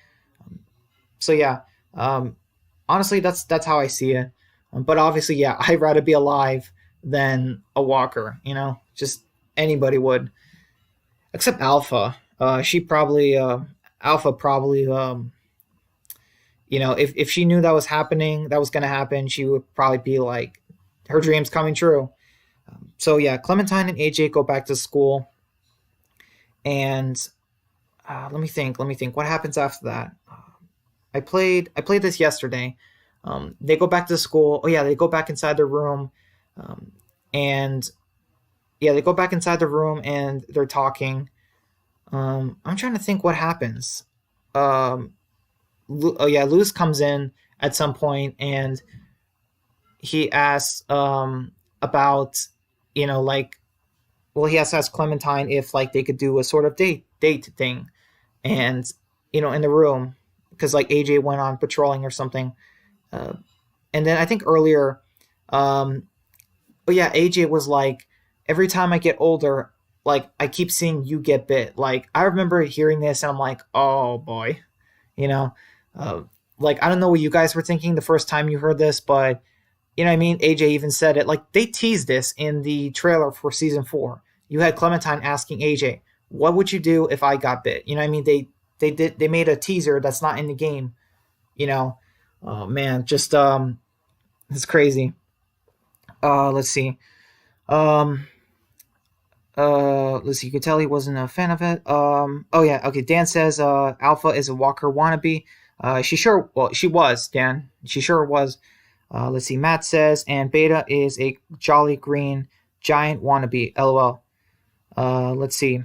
so yeah. Honestly, that's how I see it. But obviously, yeah, I'd rather be alive than a walker. Just anybody would. except Alpha. She probably Alpha probably if she knew that was happening, that was going to happen, she would probably be like, her dreams coming true. So yeah, Clementine and AJ go back to school, and let me think. What happens after that? I played this yesterday. They go back to school. Oh yeah, they go back inside their room, and yeah, they go back inside the room and they're talking. I'm trying to think what happens. Um, oh yeah, Luz comes in at some point and he asks about, like, well, he has to ask Clementine if like they could do a sort of date thing, and in the room, because like AJ went on patrolling or something. Uh, and then I think earlier, um, but yeah, AJ was like, every time I get older, like I keep seeing you get bit. Like I remember hearing this, and I'm like, oh boy, you know, uh, like I don't know what you guys were thinking the first time you heard this, but what I mean. AJ even said it. Like they teased this in the trailer for season 4. You had Clementine asking AJ, "What would you do if I got bit?" What I mean. They made a teaser that's not in the game. You know, oh man, just it's crazy. Let's see. Um, let's see. You could tell he wasn't a fan of it. Oh yeah. Okay. Dan says Alpha is a Walker wannabe. She was, Dan. She sure was. Let's see. Matt says, and Beta is a jolly green giant wannabe. LOL. Let's see.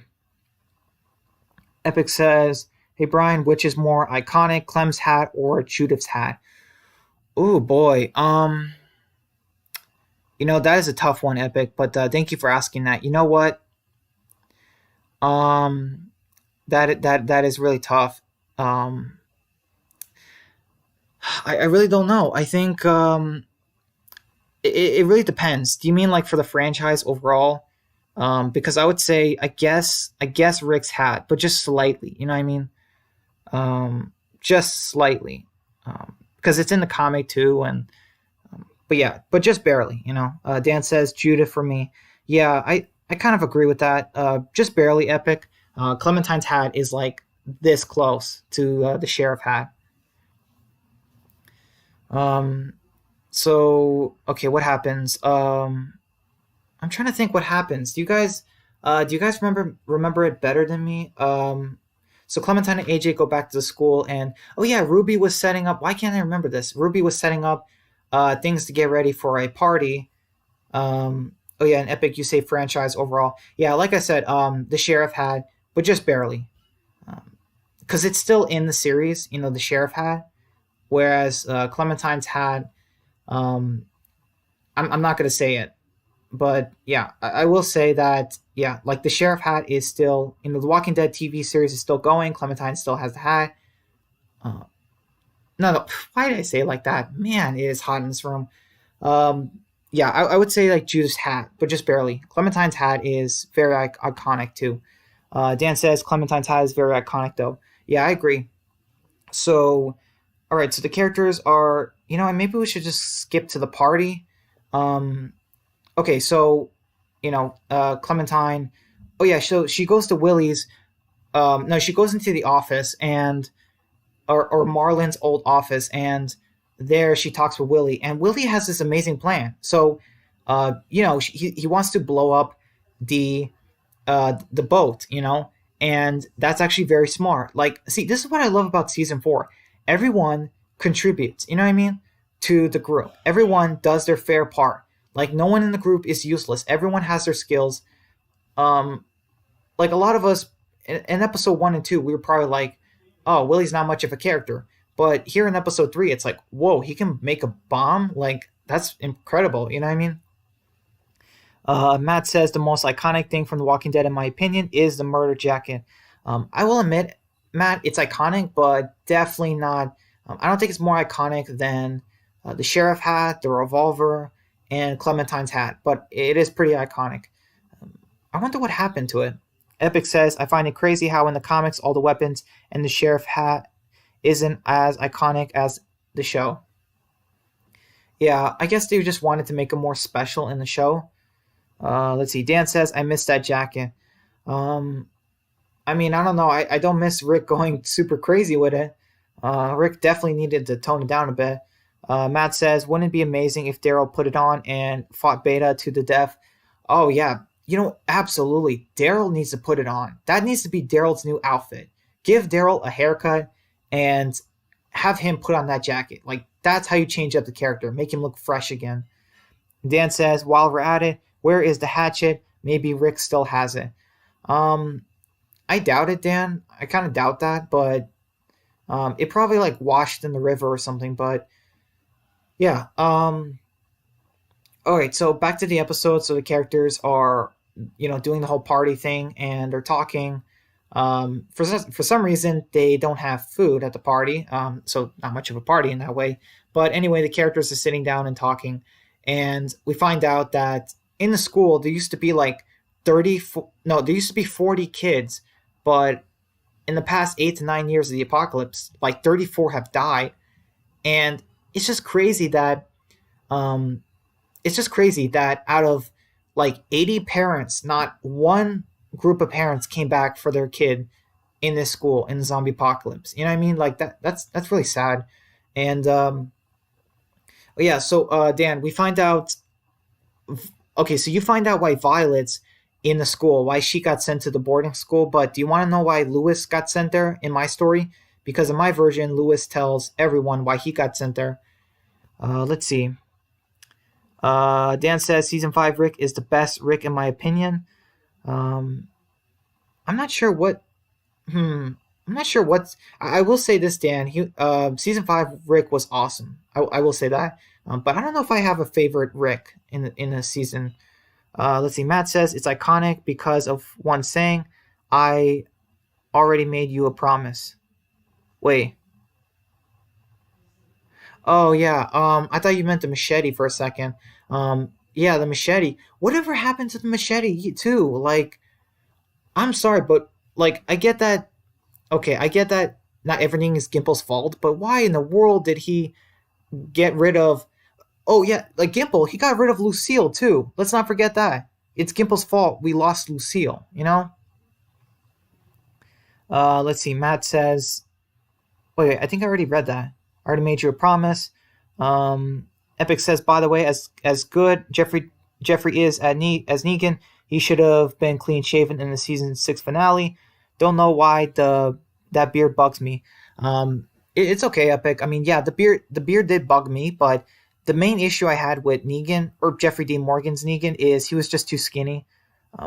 Epic says, hey Brian, which is more iconic, Clem's hat or Judith's hat? Oh boy. That is a tough one, Epic. But thank you for asking that. You know what? Um, that is really tough. Um, I really don't know. I think it really depends. Do you mean like for the franchise overall? Because I would say I guess Rick's hat, but just slightly. You know what I mean? Just slightly, because it's in the comic too, and but yeah, but just barely. Dan says Judith for me. Yeah, I kind of agree with that. Just barely, Epic. Clementine's hat is like this close to the sheriff hat. Um, so okay, what happens? I'm trying to think what happens. Do you guys remember it better than me? So Clementine and AJ go back to the school, and oh yeah, Ruby was setting up. Why can't I remember this? Ruby was setting up things to get ready for a party. Oh yeah, an Epic, you say franchise overall. Yeah, like I said, the sheriff had, but just barely, because it's still in the series. The sheriff had, whereas Clementine's had. Um, I'm not gonna say it, but yeah, I will say that yeah, like the sheriff hat is still, the Walking Dead TV series is still going. Clementine still has the hat. Uh, no, why did I say it like that? Man, it is hot in this room. Um, yeah, I would say like Judith's hat, but just barely. Clementine's hat is very iconic too. Dan says Clementine's hat is very iconic though. Yeah, I agree. So, all right, so the characters are, and maybe we should just skip to the party. Um, okay, so Clementine. Oh yeah, so she goes to Willie's. No, she goes into the office, and or Marlon's old office, and there she talks with Willie, and Willie has this amazing plan. So, he wants to blow up the the boat, and that's actually very smart. Like, see, this is what I love about season 4. Everyone contributes, you know what I mean, to the group. Everyone does their fair part. Like, no one in the group is useless. Everyone has their skills. Um, like a lot of us in episode 1 and 2, we were probably like, "Oh, Willie's not much of a character." But here in episode 3, it's like, "Whoa, he can make a bomb! Like that's incredible." You know what I mean? Matt says the most iconic thing from The Walking Dead, in my opinion, is the murder jacket. I will admit, Matt, it's iconic, but definitely not. I don't think it's more iconic than the sheriff hat, the revolver, and Clementine's hat, but it is pretty iconic. I wonder what happened to it. Epic says, I find it crazy how in the comics all the weapons and the sheriff hat isn't as iconic as the show. Yeah, I guess they just wanted to make it more special in the show. Let's see. Dan says, I missed that jacket. Um, I mean, I don't know. I don't miss Rick going super crazy with it. Rick definitely needed to tone it down a bit. Matt says, wouldn't it be amazing if Daryl put it on and fought Beta to the death? Oh, yeah. Absolutely. Daryl needs to put it on. That needs to be Daryl's new outfit. Give Daryl a haircut and have him put on that jacket. Like, that's how you change up the character. Make him look fresh again. Dan says, while we're at it, where is the hatchet? Maybe Rick still has it. Um, I doubt it, Dan. I kind of doubt that, but it probably like washed in the river or something. But yeah. All right. So back to the episode. So the characters are, doing the whole party thing, and they're talking. For some reason, they don't have food at the party. So not much of a party in that way. But anyway, the characters are sitting down and talking, and we find out that in the school there used to be like 30. No, there used to be 40 kids, but in the past 8 to 9 years of the apocalypse, like 34 have died, and it's just crazy that um, out of like 80 parents, not one group of parents came back for their kid in this school in the zombie apocalypse. You know what I mean? Like that's really sad. And yeah, so Dan, we find out. Okay, so you find out why Violet's in the school, why she got sent to the boarding school. But do you want to know why Lewis got sent there in my story? Because in my version, Lewis tells everyone why he got sent there. Let's see. Dan says season 5 Rick is the best Rick in my opinion. Um, I'm not sure what. I'm not sure what's. I will say this, Dan. Season 5 Rick was awesome. I will say that. But I don't know if I have a favorite Rick in the season. Let's see. Matt says it's iconic because of one saying, "I already made you a promise." Wait. Oh yeah. I thought you meant the machete for a second. Yeah, the machete. Whatever happened to the machete too? Like, I'm sorry, but like, I get that. Okay, I get that. Not everything is Gimple's fault, but why in the world did he get rid of? Oh yeah, like Gimple, he got rid of Lucille too. Let's not forget that. It's Gimple's fault we lost Lucille. Let's see. Matt says wait, I think I already read that. I already made you a promise. Epic says, by the way, as good Jeffrey is as Negan, he should have been clean shaven in the season 6 finale. Don't know why that beard bugs me. It's okay, Epic. I mean, yeah, the beard did bug me, but the main issue I had with Negan or Jeffrey Dean Morgan's Negan is he was just too skinny.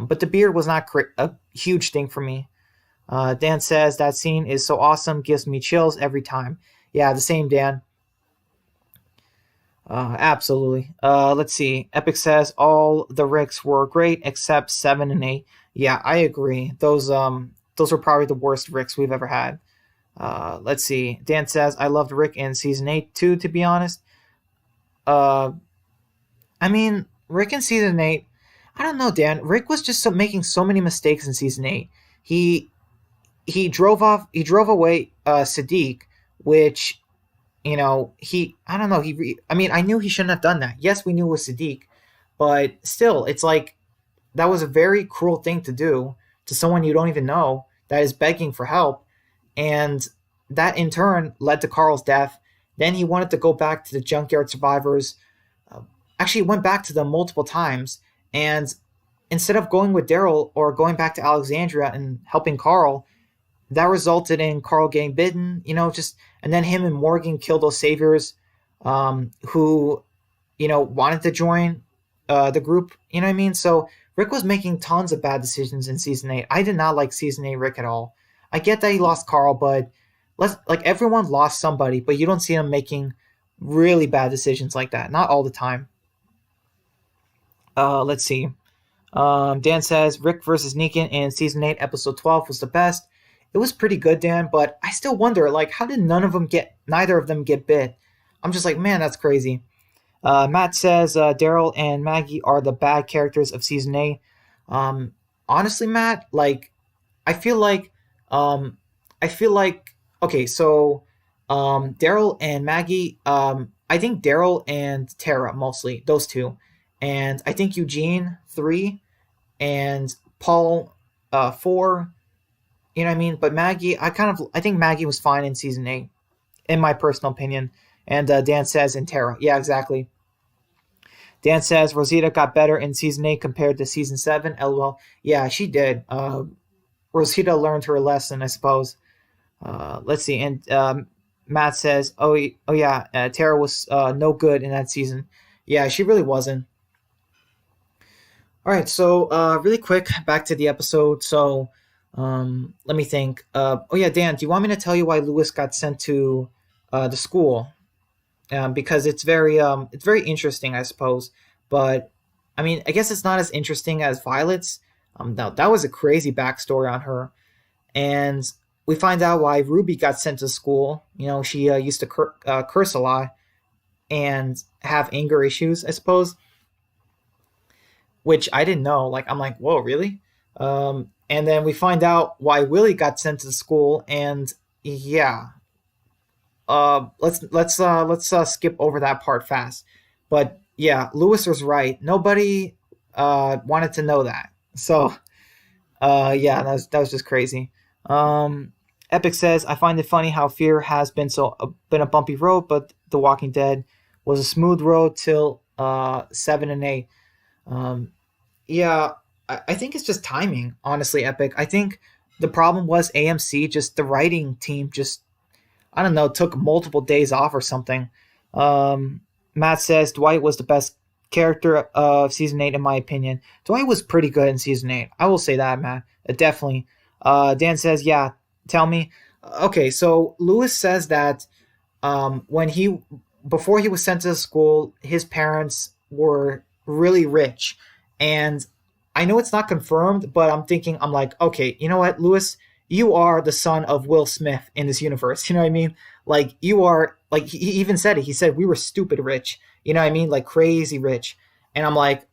But the beard was not a huge thing for me. Dan says that scene is so awesome, gives me chills every time. Yeah, the same, Dan. Absolutely. Let's see. Epic says all the Ricks were great except 7 and 8. Yeah, I agree. Those were probably the worst Ricks we've ever had. Let's see. Dan says I loved Rick in season 8 too. To be honest, uh, I mean Rick in season 8. I don't know, Dan. Rick was just making so many mistakes in season 8. He he drove off. He drove away Sadiq, which he I don't know. I mean, I knew he shouldn't have done that. Yes, we knew it was Sadiq, but still, it's like that was a very cruel thing to do to someone you don't even know that is begging for help, and that in turn led to Carl's death. Then he wanted to go back to the junkyard survivors. Uh, Actually, went back to them multiple times, and instead of going with Daryl or going back to Alexandria and helping Carl, that resulted in Carl getting bitten. Just and then him and Morgan killed those saviors, who wanted to join the group. You know what I mean? So Rick was making tons of bad decisions in season 8. I did not like season 8 Rick at all. I get that he lost Carl, but everyone lost somebody, but you don't see him making really bad decisions like that. Not all the time. Let's see. Dan says Rick versus Negan in season 8, episode 12 was the best. It was pretty good, Dan, but I still wonder, like, how did neither of them get bit? I'm just like, man, that's crazy. Matt says Daryl and Maggie are the bad characters of season 8. Um, Honestly, Matt, like, I feel like, um, okay, so, Daryl and Maggie, I think Daryl and Tara mostly, those two, and I think Eugene 3, and Paul 4. You know what I mean? But Maggie, I think Maggie was fine in season 8, in my personal opinion. And Dan says, and Tara, yeah, exactly. Dan says Rosita got better in season 8 compared to season 7. LOL. Yeah, she did. Rosita learned her lesson, I suppose. Let's see. And Matt says, oh yeah, Tara was no good in that season. Yeah, she really wasn't. All right, so really quick, back to the episode. So let me think. Oh yeah, Dan, do you want me to tell you why Lewis got sent to the school? Because it's very interesting, I suppose. But I mean, I guess it's not as interesting as Violet's. That was a crazy backstory on her, and we find out why Ruby got sent to school. You know, she used to curse a lot and have anger issues, I suppose, which I didn't know. Like, I'm like, whoa, really? And then we find out why Willie got sent to school, and yeah, let's skip over that part fast. But yeah, Lewis was right. Nobody wanted to know that. So yeah, that was just crazy. Epic says, I find it funny how Fear has been a bumpy road, but The Walking Dead was a smooth road till 7 and 8. Um, yeah, I think it's just timing, honestly, Epic. I think the problem was AMC, just the writing team just, I don't know, took multiple days off or something. Um, Matt says Dwight was the best character of season 8, in my opinion. Dwight was pretty good in season 8. I will say that, Matt. Definitely. Dan says, yeah, tell me. Okay, so Lewis says that when he before he was sent to school, his parents were really rich, and I know it's not confirmed, but I'm like, okay, you know what, Lewis, you are the son of Will Smith in this universe. You know what I mean? Like you are like he even said it. He said we were stupid rich. You know what I mean? Like crazy rich. And I'm like,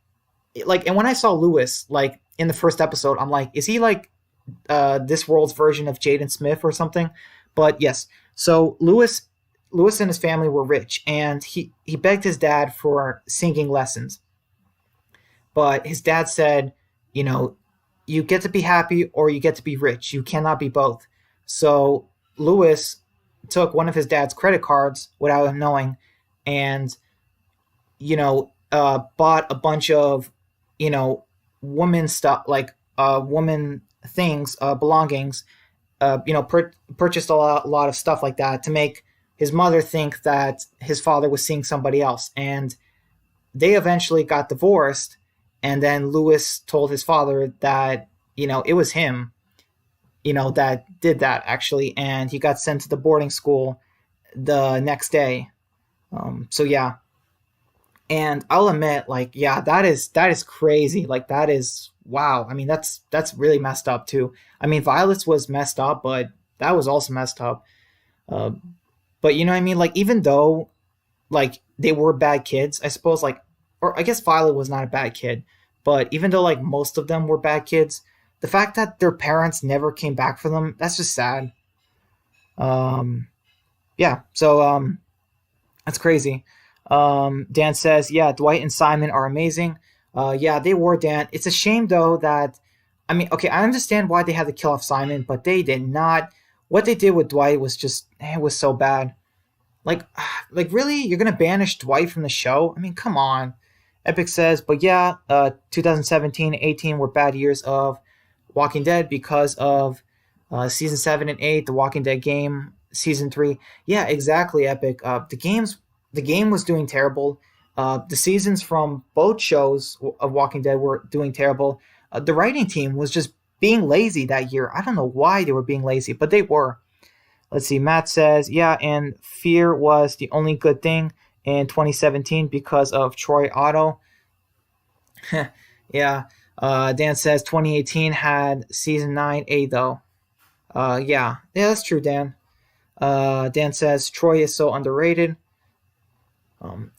and when I saw Lewis like in the first episode, I'm like, is he like this world's version of Jaden Smith or something? But yes, so Lewis and his family were rich, and he begged his dad for singing lessons. But his dad said, you know, you get to be happy or you get to be rich. You cannot be both. So Lewis took one of his dad's credit cards without him knowing, and bought a bunch of woman stuff, like woman things, belongings. Purchased a lot of stuff like that to make his mother think that his father was seeing somebody else, and they eventually got divorced. And then Lewis told his father that it was him that did that actually, and he got sent to the boarding school the next day. So yeah, and I'll admit, like, yeah, that is crazy. Like, that is wow. I mean, that's really messed up too. I mean, Violet's was messed up, but that was also messed up. Uh, but you know what I mean? Like, even though like they were bad kids, I suppose, like, or I guess Violet was not a bad kid, but even though like most of them were bad kids, the fact that their parents never came back for them, that's just sad. Um, yeah, so that's crazy. Dan says, yeah, Dwight and Simon are amazing. Yeah, they were, Dan. It's a shame though that, I mean, okay, I understand why they had to kill off Simon, but they did not. What they did with Dwight was just, it was so bad. Like, like really, you're gonna banish Dwight from the show? I mean, come on. Epic says, but yeah, 2017 and 18 were bad years of Walking Dead because of season 7 and 8, the Walking Dead game, season 3. Yeah, exactly, Epic. The game was doing terrible. The seasons from both shows of Walking Dead were doing terrible. The writing team was just being lazy that year. I don't know why they were being lazy, but they were. Let's see. Matt says, yeah, and Fear was the only good thing in 2017 because of Troy Otto. Yeah. Dan says 2018 had season 9A though. Yeah, that's true, Dan. Dan says Troy is so underrated.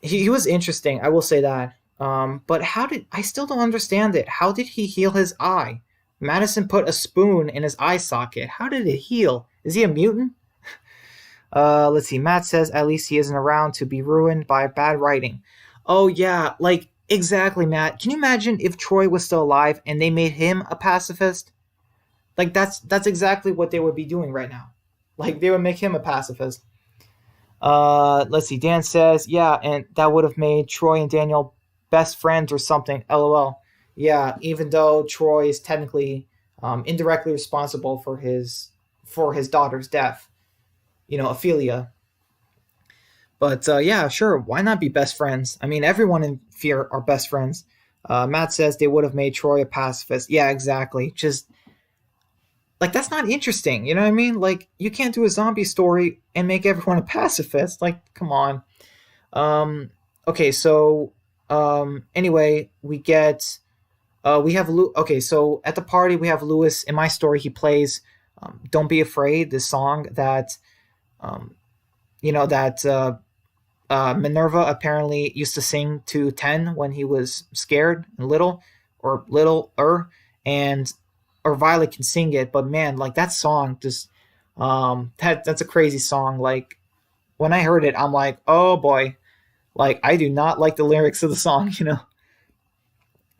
He was interesting, I will say that. But I still don't understand it. How did he heal his eye? Madison put a spoon in his eye socket. How did it heal? Is he a mutant? Let's see. Matt says at least he isn't around to be ruined by bad writing. Oh yeah, like exactly, Matt. Can you imagine if Troy was still alive and they made him a pacifist? Like that's exactly what they would be doing right now. Like they would make him a pacifist. Let's see. Dan says, yeah, and that would have made Troy and Daniel best friends or something. LOL. Yeah, even though Troy is technically indirectly responsible for his daughter's death. Ophelia. But yeah, sure. Why not be best friends? I mean, everyone in Fear are best friends. Matt says they would have made Troy a pacifist. Yeah, exactly. Just like that's not interesting. You know what I mean? Like you can't do a zombie story and make everyone a pacifist. Like, come on. Um, okay, so anyway, we have okay, so at the party we have Lewis. In my story, he plays "Don't Be Afraid," this song that um, that Minerva apparently used to sing to Ten when he was scared and little, or littler, and or Violet can sing it, but man, like that song just that's a crazy song. Like when I heard it, I'm like, oh boy, like I do not like the lyrics of the song.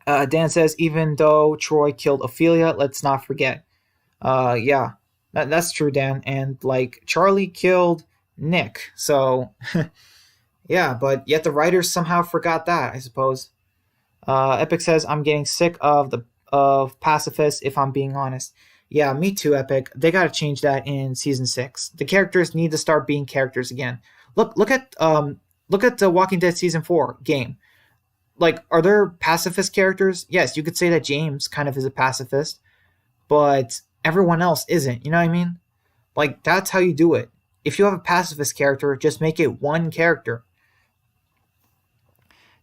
Dan says even though Troy killed Ophelia, let's not forget. Yeah, that's true, Dan. And like Charlie killed Nick, so yeah, but yet the writers somehow forgot that, I suppose. Epic says I'm getting sick of pacifists. If I'm being honest, yeah, me too. Epic. They got to change that in season 6. The characters need to start being characters again. Look at the Walking Dead season 4 game. Like, are there pacifist characters? Yes, you could say that James kind of is a pacifist, but everyone else isn't. You know what I mean? Like, that's how you do it. If you have a pacifist character, just make it one character.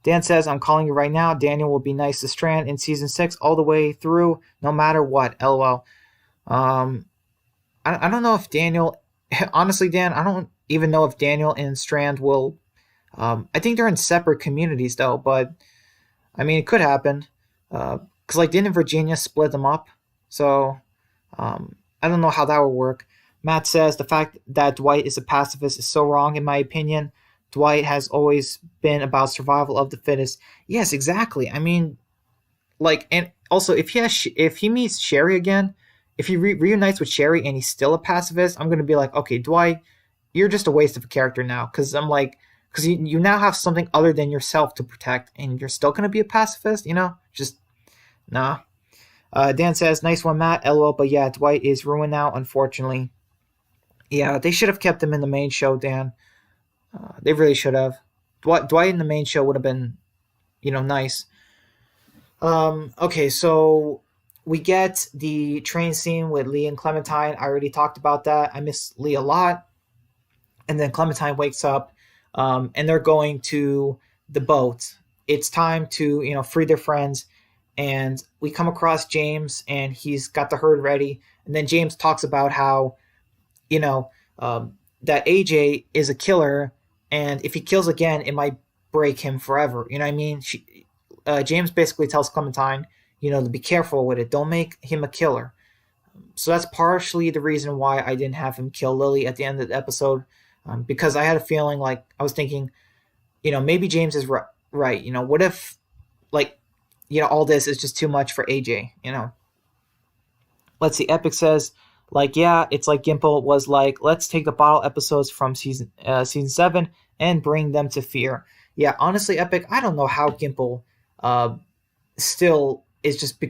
Dan says, I'm calling you right now. Daniel will be nice to Strand in season 6 all the way through, no matter what. LOL. Um, I don't know if Daniel, honestly, Dan, I don't even know if Daniel and Strand will. I think they're in separate communities, though, but I mean, it could happen. Because, like, didn't Virginia split them up? So, I don't know how that would work. Matt says the fact that Dwight is a pacifist is so wrong, in my opinion. Dwight has always been about survival of the fittest. Yes, exactly. I mean, like, and also if he meets Sherry again, if he reunites with Sherry and he's still a pacifist, I'm gonna be like, okay, Dwight, you're just a waste of a character now. Because I'm like, because you now have something other than yourself to protect, and you're still gonna be a pacifist. Just nah. Dan says, nice one, Matt. LOL, but yeah, Dwight is ruined now, unfortunately. Yeah, they should have kept him in the main show, Dan. They really should have. Dwight in the main show would have been, nice. Okay, so we get the train scene with Lee and Clementine. I already talked about that. I miss Lee a lot. And then Clementine wakes up, and they're going to the boat. It's time to, free their friends. And we come across James, and he's got the herd ready. And then James talks about how, you know, that AJ is a killer, and if he kills again, it might break him forever. You know what I mean? James basically tells Clementine, to be careful with it. Don't make him a killer. So that's partially the reason why I didn't have him kill Lily at the end of the episode, because I had a feeling like I was thinking, maybe James is right. What if, like, all this is just too much for AJ? Let's see. Epic says, like, yeah, it's like Gimple was like, let's take the bottle episodes from season 7 and bring them to Fear. Yeah, honestly, Epic, I don't know how Gimple still is just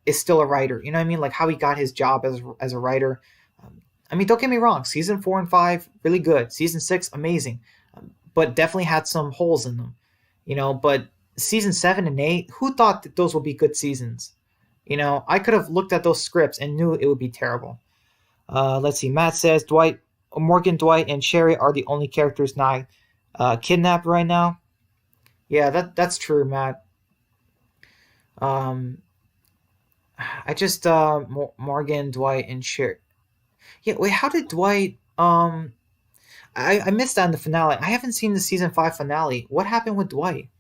is still a writer. You know what I mean? Like how he got his job as a writer. I mean, don't get me wrong. Season 4 and 5, really good. Season 6, amazing, but definitely had some holes in them. But season 7 and 8, who thought that those would be good seasons? I could have looked at those scripts and knew it would be terrible. Let's see. Matt says Morgan, Dwight, and Sherry are the only characters not kidnapped right now. Yeah, that's true, Matt. I just Morgan, Dwight, and Sherry. Yeah, wait. How did Dwight? I missed that in the finale. I haven't seen the season 5 finale. What happened with Dwight?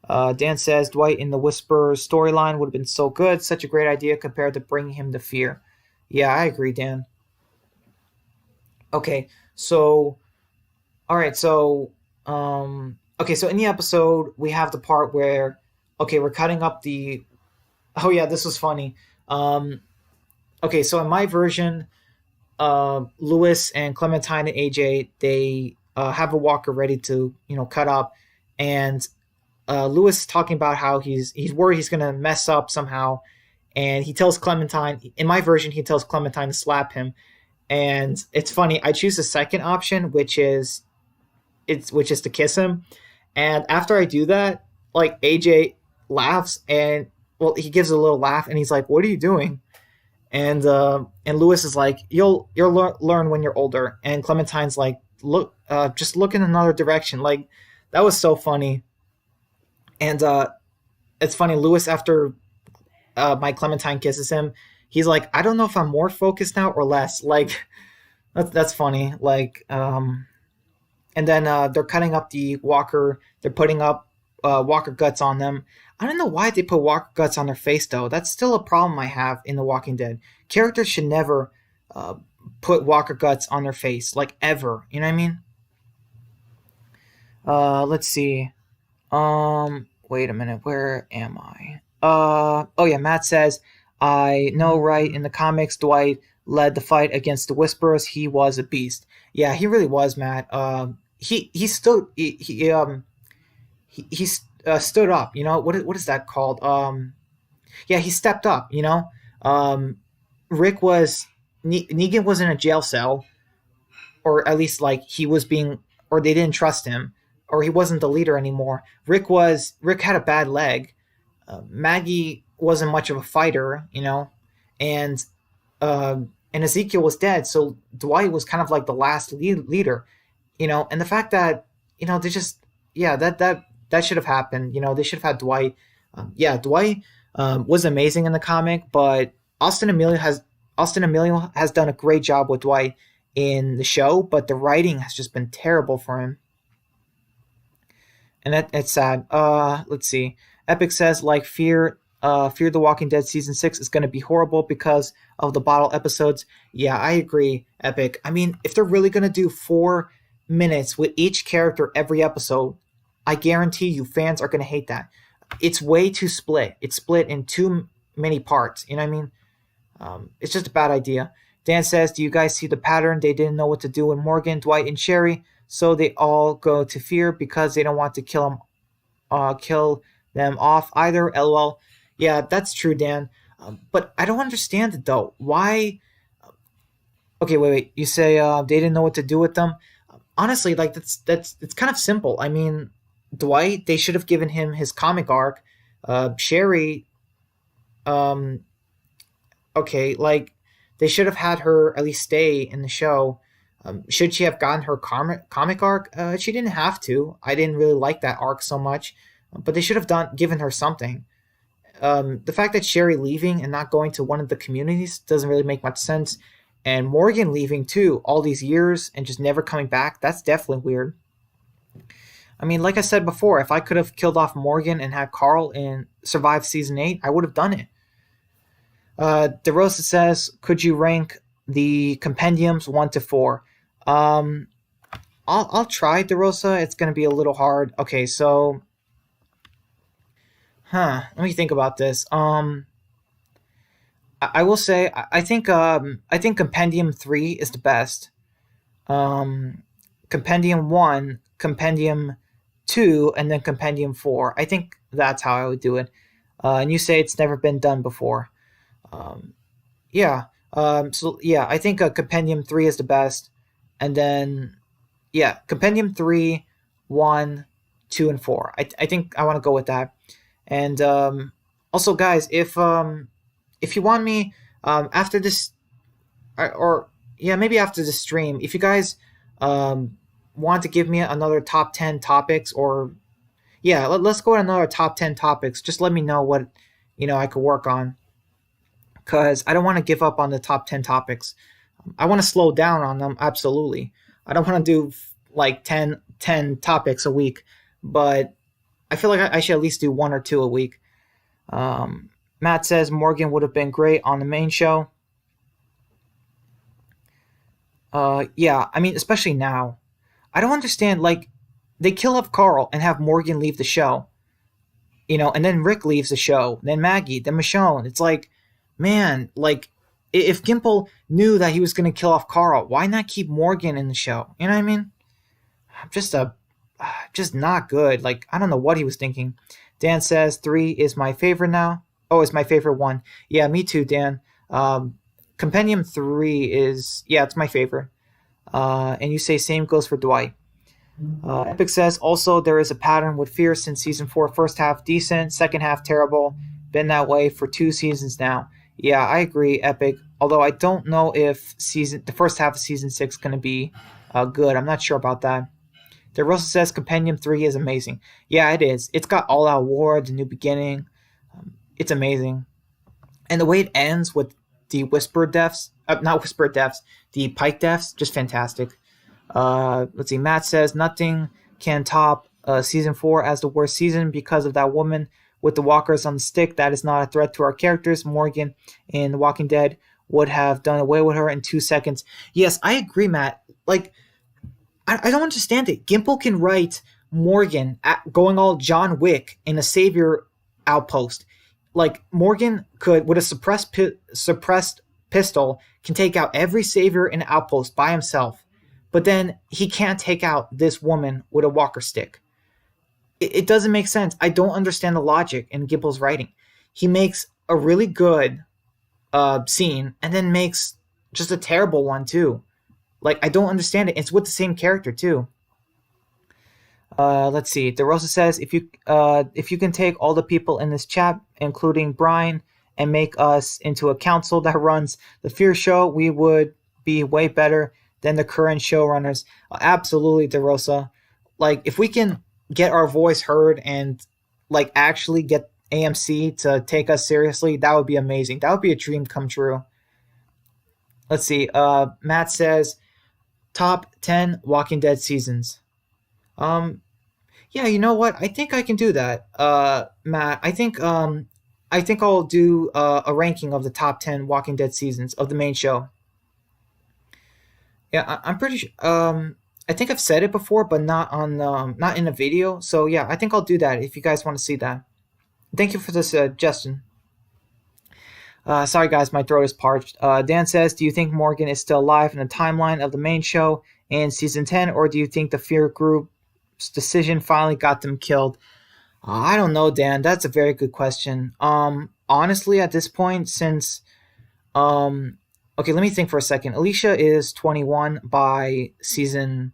Dan says Dwight in the Whisperer storyline would have been so good, such a great idea compared to bringing him to Fear. Yeah, I agree, Dan. Okay, so, all right, so, okay, so in the episode we have the part where, okay, we're cutting up the. Oh yeah, this was funny. Okay, so in my version, Lewis and Clementine and AJ, they have a walker ready to cut up, and Lewis is talking about how he's worried he's gonna mess up somehow, and he tells Clementine. In my version, he tells Clementine to slap him, and it's funny. I choose the second option, which is to kiss him, and after I do that, like AJ laughs and well, he gives a little laugh, and he's like, "What are you doing?" And Lewis is like, "You'll learn when you're older." And Clementine's like, "Look, just look in another direction." Like that was so funny. And it's funny. Lewis, after my Clementine kisses him, he's like, "I don't know if I'm more focused now or less." Like that's funny. Like and then they're cutting up the Walker. They're putting up Walker guts on them. I don't know why they put Walker guts on their face though. That's still a problem I have in The Walking Dead. Characters should never uh, put Walker guts on their face, like ever. You know what I mean? Let's see. Wait a minute. Where am I? Oh yeah. Matt says, "I know, right? In the comics, Dwight led the fight against the Whisperers. He was a beast. Yeah, he really was, Matt. He still he stood up. You know what is that called? Yeah, he stepped up. Um, Rick was Negan was in a jail cell, or at least like he was being, or they didn't trust him, or he wasn't the leader anymore. Rick had a bad leg. Maggie wasn't much of a fighter, and and Ezekiel was dead, so Dwight was kind of like the last leader, and the fact that they just yeah that should have happened. They should have had Dwight. Yeah, Dwight was amazing in the comic, but Austin Emilio has done a great job with Dwight in the show, but the writing has just been terrible for him, and it's sad. Let's see. Epic says like Fear the Walking Dead season 6 is going to be horrible because of the bottle episodes. Yeah, I agree, Epic. I mean, if they're really going to do 4 minutes with each character every episode, I guarantee you fans are going to hate that. It's way too split. It's split in too many parts. You know what I mean? It's just a bad idea. Dan says, "Do you guys see the pattern? They didn't know what to do with Morgan, Dwight, and Sherry, so they all go to Fear because they don't want to kill them off either." LOL. Yeah, that's true, Dan. But I don't understand it though. Why? Okay, wait. You say they didn't know what to do with them. Honestly, like that's it's kind of simple. I mean, Dwight, they should have given him his comic arc. Sherry, um, okay, like they should have had her at least stay in the show. Should she have gotten her comic arc? She didn't have to. I didn't really like that arc so much, but they should have given her something. The fact that Sherry leaving and not going to one of the communities doesn't really make much sense. And Morgan leaving too, all these years and just never coming back, that's definitely weird. I mean, like I said before, if I could have killed off Morgan and had Carl and survived season 8, I would have done it. DeRosa says, "Could you rank the compendiums 1 to 4?" Um, I'll try, DeRosa. It's going to be a little hard. Okay, so let me think about this. I will say I think Compendium 3 is the best. Um, Compendium 1, Compendium 2, and then Compendium 4. I think that's how I would do it. And you say it's never been done before. Um, yeah. So yeah, I think Compendium 3 is the best, and then yeah, Compendium 3, 1, 2, and 4. I think I want to go with that. And also, guys, if you want me after this, or yeah, maybe after the stream, if you guys want to give me another top 10 topics, or yeah, let's go with another top 10 topics. Just let me know what I could work on, because I don't want to give up on the top 10 topics. I want to slow down on them, absolutely. I don't want to do like 10 topics a week, but I feel like I should at least do 1 or 2 a week. Matt says Morgan would have been great on the main show. Yeah, I mean, especially now. I don't understand, like, they kill off Carl and have Morgan leave the show, and then Rick leaves the show, then Maggie, then Michonne. It's like, man, like, If Gimple knew that he was going to kill off Carl, why not keep Morgan in the show? You know what I mean? Just a just not good. Like, I don't know what he was thinking. Dan says 3 is my favorite now. Oh, it's my favorite one. Yeah, me too, Dan. Compendium 3 is, yeah, it's my favorite. And you say same goes for Dwight. Epic says also there is a pattern with Fear since season 4. First half decent, second half terrible. Been that way for 2 seasons now. Yeah, I agree, Epic. Although I don't know if the first half of season 6 is going to be good. I'm not sure about that. The Russell says Compendium 3 is amazing. Yeah, it is. It's got All Out War, The New Beginning. It's amazing. And the way it ends with the Whispered Deaths, not Whispered Deaths, the Pike Deaths, just fantastic. Let's see, Matt says nothing can top season 4 as the worst season because of that woman with the walkers on the stick. That is not a threat to our characters. Morgan in The Walking Dead would have done away with her in 2 seconds. Yes, I agree, Matt. Like, I don't understand it. Gimple can write Morgan going all John Wick in a savior outpost. Like, Morgan could, with a suppressed pistol, can take out every savior in an outpost by himself. But then he can't take out this woman with a walker stick. It doesn't make sense. I don't understand the logic in Gimple's writing. He makes a really good scene and then makes just a terrible one too. Like, I don't understand it. It's with the same character too. Let's see. DeRosa says if you can take all the people in this chat, including Brian, and make us into a council that runs the Fear show, we would be way better than the current showrunners. Absolutely, DeRosa. Like, if we can get our voice heard and like actually get AMC to take us seriously, that would be amazing. That would be a dream come true. Let's see. Matt says top 10 Walking Dead seasons. Yeah, you know what? I think I can do that, Matt. I think I'll do a ranking of the top 10 Walking Dead seasons of the main show. Yeah, I'm pretty sure. I think I've said it before, but not in a video. So yeah, I think I'll do that if you guys want to see that. Thank you for the suggestion. Sorry guys, my throat is parched. Dan says, do you think Morgan is still alive in the timeline of the main show in season 10, or do you think the Fear Group's decision finally got them killed? I don't know, Dan. That's a very good question. Honestly, at this point, since okay, let me think for a second. Alicia is 21 by season.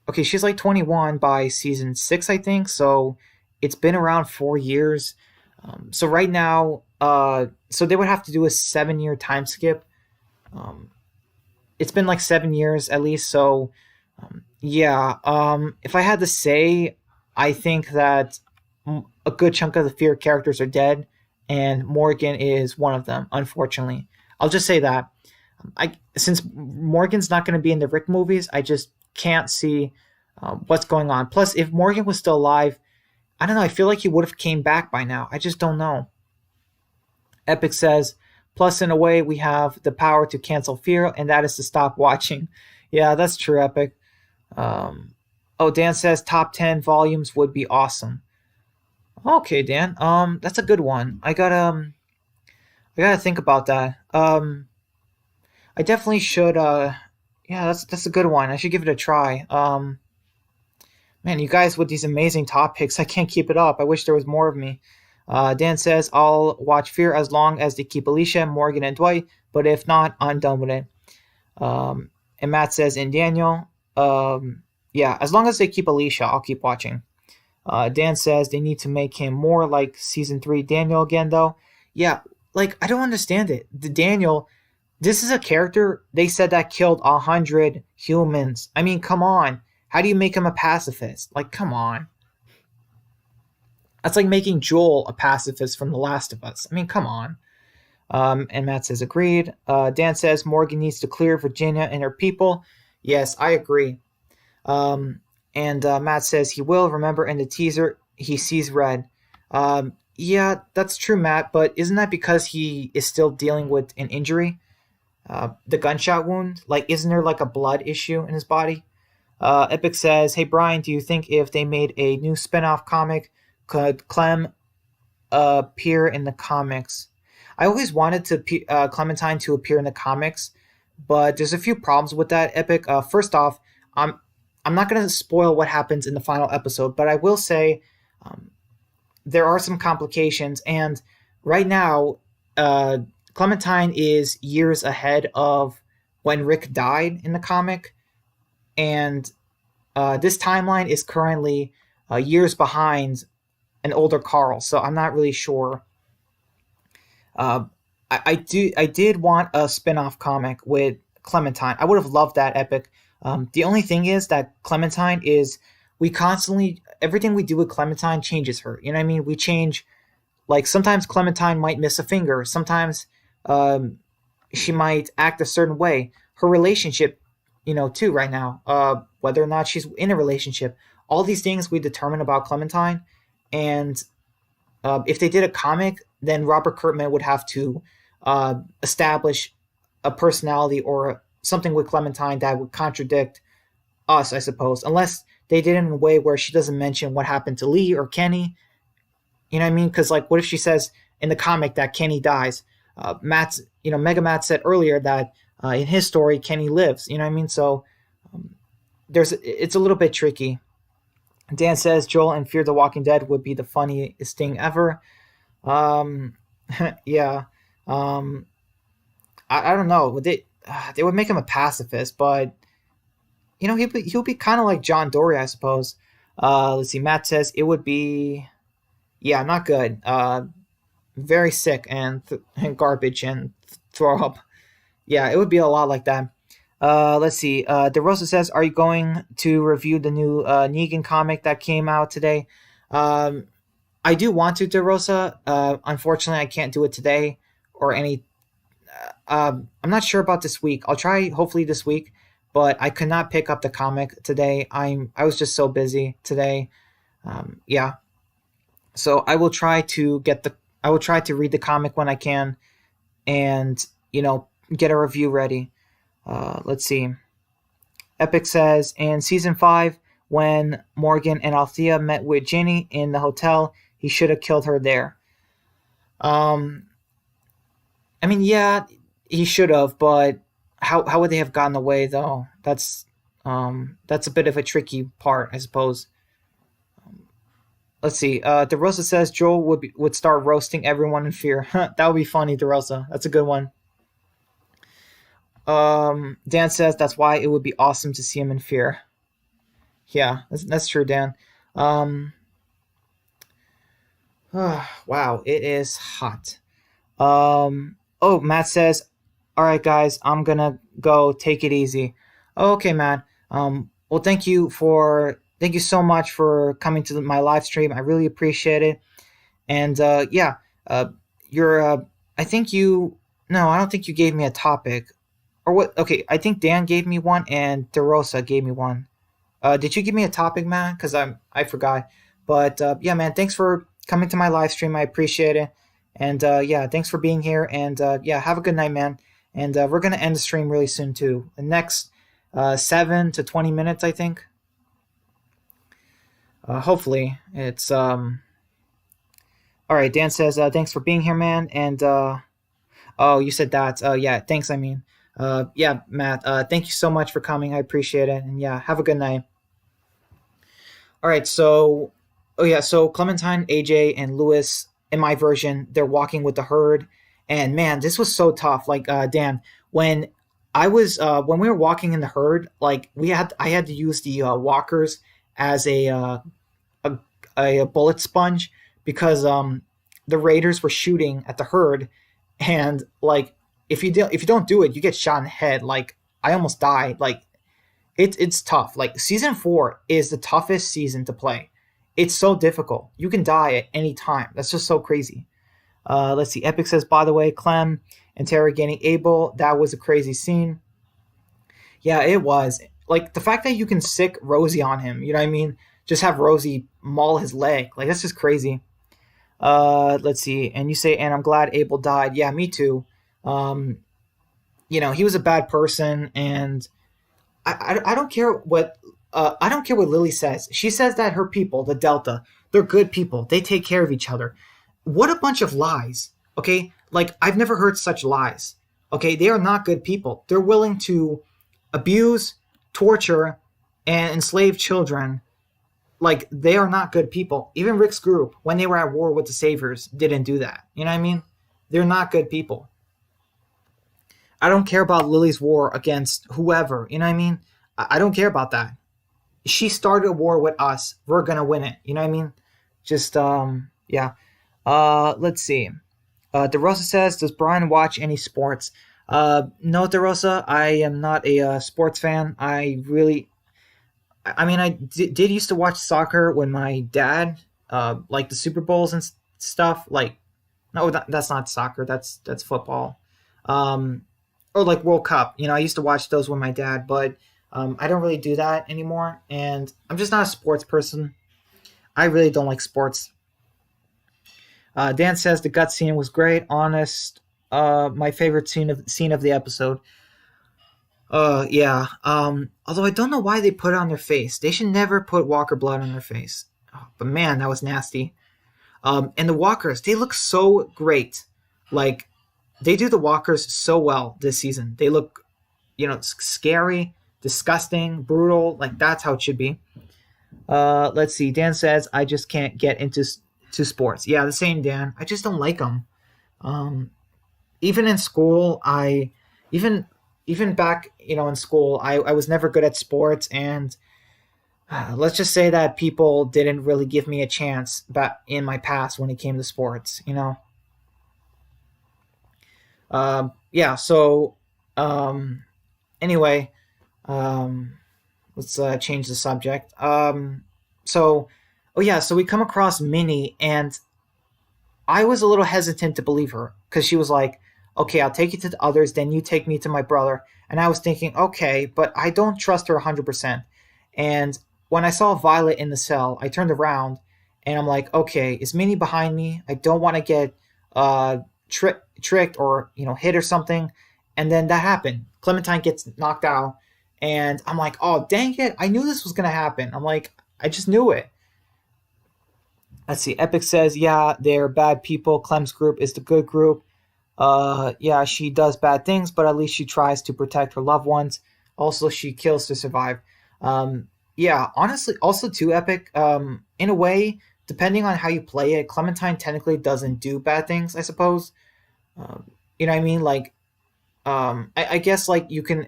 Okay, she's like 21 by season 6, I think. So it's been around 4 years. So right now, so they would have to do a 7-year time skip. It's been like 7 years at least. So yeah, if I had to say, I think that a good chunk of the Fear characters are dead, and Morgan is one of them, unfortunately. I'll just say that. Since Morgan's not going to be in the Rick movies, I just can't see what's going on. Plus, if Morgan was still alive, I don't know, I feel like he would have came back by now. I just don't know. Epic says, plus in a way, we have the power to cancel Fear, and that is to stop watching. Yeah, that's true, Epic. Dan says top 10 volumes would be awesome. Okay, Dan. That's a good one. I gotta think about that. I definitely should. Yeah, that's a good one. I should give it a try. Man, you guys with these amazing topics, I can't keep it up. I wish there was more of me. Dan says, I'll watch Fear as long as they keep Alicia, Morgan, and Dwight, but if not, I'm done with it. And Matt says, and Daniel, yeah, as long as they keep Alicia, I'll keep watching. Dan says they need to make him more like season 3 Daniel again, though. Yeah, like, I don't understand it. The Daniel, this is a character they said that killed 100 humans. I mean, come on. How do you make him a pacifist? Like, come on. That's like making Joel a pacifist from The Last of Us. I mean, come on. And Matt says, agreed. Dan says Morgan needs to clear Virginia and her people. Yes, I agree. And Matt says he will. Remember, in the teaser, he sees red. Yeah, that's true, Matt. But isn't that because he is still dealing with an injury? The gunshot wound? Like, isn't there like a blood issue in his body? Epic says, hey, Brian, do you think if they made a new spinoff comic, could Clem appear in the comics? I always wanted Clementine to appear in the comics, but there's a few problems with that epic. First off, I'm I'm not going to spoil what happens in the final episode, but I will say um, there are some complications, and right now, uh, Clementine is years ahead of when Rick died in the comic, and this timeline is currently years behind an older Carl. So I'm not really sure. Uh, I did want a spin-off comic with Clementine. I would have loved that epic. The only thing is that Clementine is we constantly everything we do with Clementine changes her. You know what I mean? We change like sometimes Clementine might miss a finger. Sometimes um, she might act a certain way. Her relationship, too, right now, whether or not she's in a relationship, all these things we determine about Clementine. And if they did a comic, then Robert Kirkman would have to establish a personality or something with Clementine that would contradict us, I suppose, unless they did it in a way where she doesn't mention what happened to Lee or Kenny. You know what I mean? Because like, what if she says in the comic that Kenny dies? Mega Matt said earlier that in his story Kenny lives. You know what I mean? So it's a little bit tricky. Dan says Joel and Fear the Walking Dead would be the funniest thing ever. Um, yeah. Um, I don't know. They would make him a pacifist, but he'll be kind of like John Dory, I suppose. Let's see. Matt says it would be yeah, not good. Very sick and garbage and throw up. Yeah, it would be a lot like that. Let's see. DeRosa says, "Are you going to review the new Negan comic that came out today?" Um, I do want to, DeRosa. Unfortunately, I can't do it today or any. I'm not sure about this week. I'll try hopefully this week, but I could not pick up the comic today. I was just so busy today. Yeah, so I will try to read the comic when I can, and get a review ready. Let's see. Epic says in season 5, when Morgan and Althea met with Ginny in the hotel, he should have killed her there. Um, I mean, yeah, he should have, but how would they have gotten away though? That's a bit of a tricky part, I suppose. Let's see. DeRosa says Joel would start roasting everyone in Fear. That would be funny, DeRosa. That's a good one. Dan says that's why it would be awesome to see him in Fear. Yeah, that's true, Dan. Um, wow, it is hot. Oh, Matt says, "All right, guys, I'm gonna go. Take it easy." Okay, Matt. Well, thank you so much for coming to my live stream. I really appreciate it. And yeah, you're. I think you. No, I don't think you gave me a topic. Or what? Okay, I think Dan gave me one, and DeRosa gave me one. Did you give me a topic, man? Because I forgot. But yeah, man, thanks for coming to my live stream. I appreciate it. And yeah, thanks for being here. And yeah, have a good night, man. And we're gonna end the stream really soon too. The next 7 to 20 minutes, I think. Hopefully, it's All right, Dan says thanks for being here, man. And oh, you said that. Yeah, thanks. I mean, yeah, Matt. Thank you so much for coming. I appreciate it. And yeah, have a good night. All right, so oh yeah, so Clementine, AJ, and Lewis in my version, they're walking with the herd, and man, this was so tough. Like Dan, when when we were walking in the herd, like I had to use the walkers as a a bullet sponge because the raiders were shooting at the herd, and like if you don't do it, you get shot in the head. Like I almost died. Like it's tough. Like season 4 is the toughest season to play. It's so difficult. You can die at any time. That's just so crazy. Let's see. Epic says, by the way, Clem interrogating Abel. That was a crazy scene. Yeah, it was. Like the fact that you can sick Rosie on him. You know what I mean? Just have Rosie maul his leg. Like that's just crazy. Let's see. And you say, and I'm glad Abel died. Yeah, me too. Um, he was a bad person, and I don't care what I don't care what Lily says. She says that her people, the Delta, they're good people. They take care of each other. What a bunch of lies. Okay, Like, I've never heard such lies. Okay, they are not good people. They're willing to abuse, torture, and enslave children. Like, they are not good people. Even Rick's group, when they were at war with the Saviors, didn't do that. You know what I mean? They're not good people. I don't care about Lily's war against whoever. You know what I mean? I don't care about that. She started a war with us. We're gonna win it. You know what I mean? Just yeah. Let's see. DeRosa says, "Does Brian watch any sports?" No, DeRosa, I am not a sports fan. I mean, did used to watch soccer when my dad, like the Super Bowls and stuff. Like, no, that's not soccer. That's football. Um, or like World Cup. You know, I used to watch those with my dad, but I don't really do that anymore. And I'm just not a sports person. I really don't like sports. Dan says the gut scene was great. Honest, my favorite scene of the episode. Yeah. Although I don't know why they put it on their face. They should never put Walker blood on their face. Oh, but man, that was nasty. And the Walkers, they look so great. Like, they do the Walkers so well this season. They look, scary, disgusting, brutal. Like, that's how it should be. Let's see. Dan says, I just can't get into to sports. Yeah, the same, Dan. I just don't like them. Um, Even in school, even even back, in school, I was never good at sports, and let's just say that people didn't really give me a chance back in my past when it came to sports. Yeah. So, um, anyway, um, let's change the subject. So, oh yeah, so we come across Minnie, and I was a little hesitant to believe her because she was like, okay, I'll take you to the others, then you take me to my brother. And I was thinking, okay, but I don't trust her 100%. And when I saw Violet in the cell, I turned around and I'm like, okay, is Minnie behind me? I don't want to get uh, tricked or, hit or something. And then that happened. Clementine gets knocked out. And I'm like, oh, dang it. I knew this was going to happen. I'm like, I just knew it. Let's see. Epic says, yeah, they're bad people. Clem's group is the good group. Yeah, she does bad things, but at least she tries to protect her loved ones. Also, she kills to survive. Yeah, honestly, also too, Epic. In a way, depending on how you play it, Clementine technically doesn't do bad things, I suppose. You know what I mean? Like, I guess like you can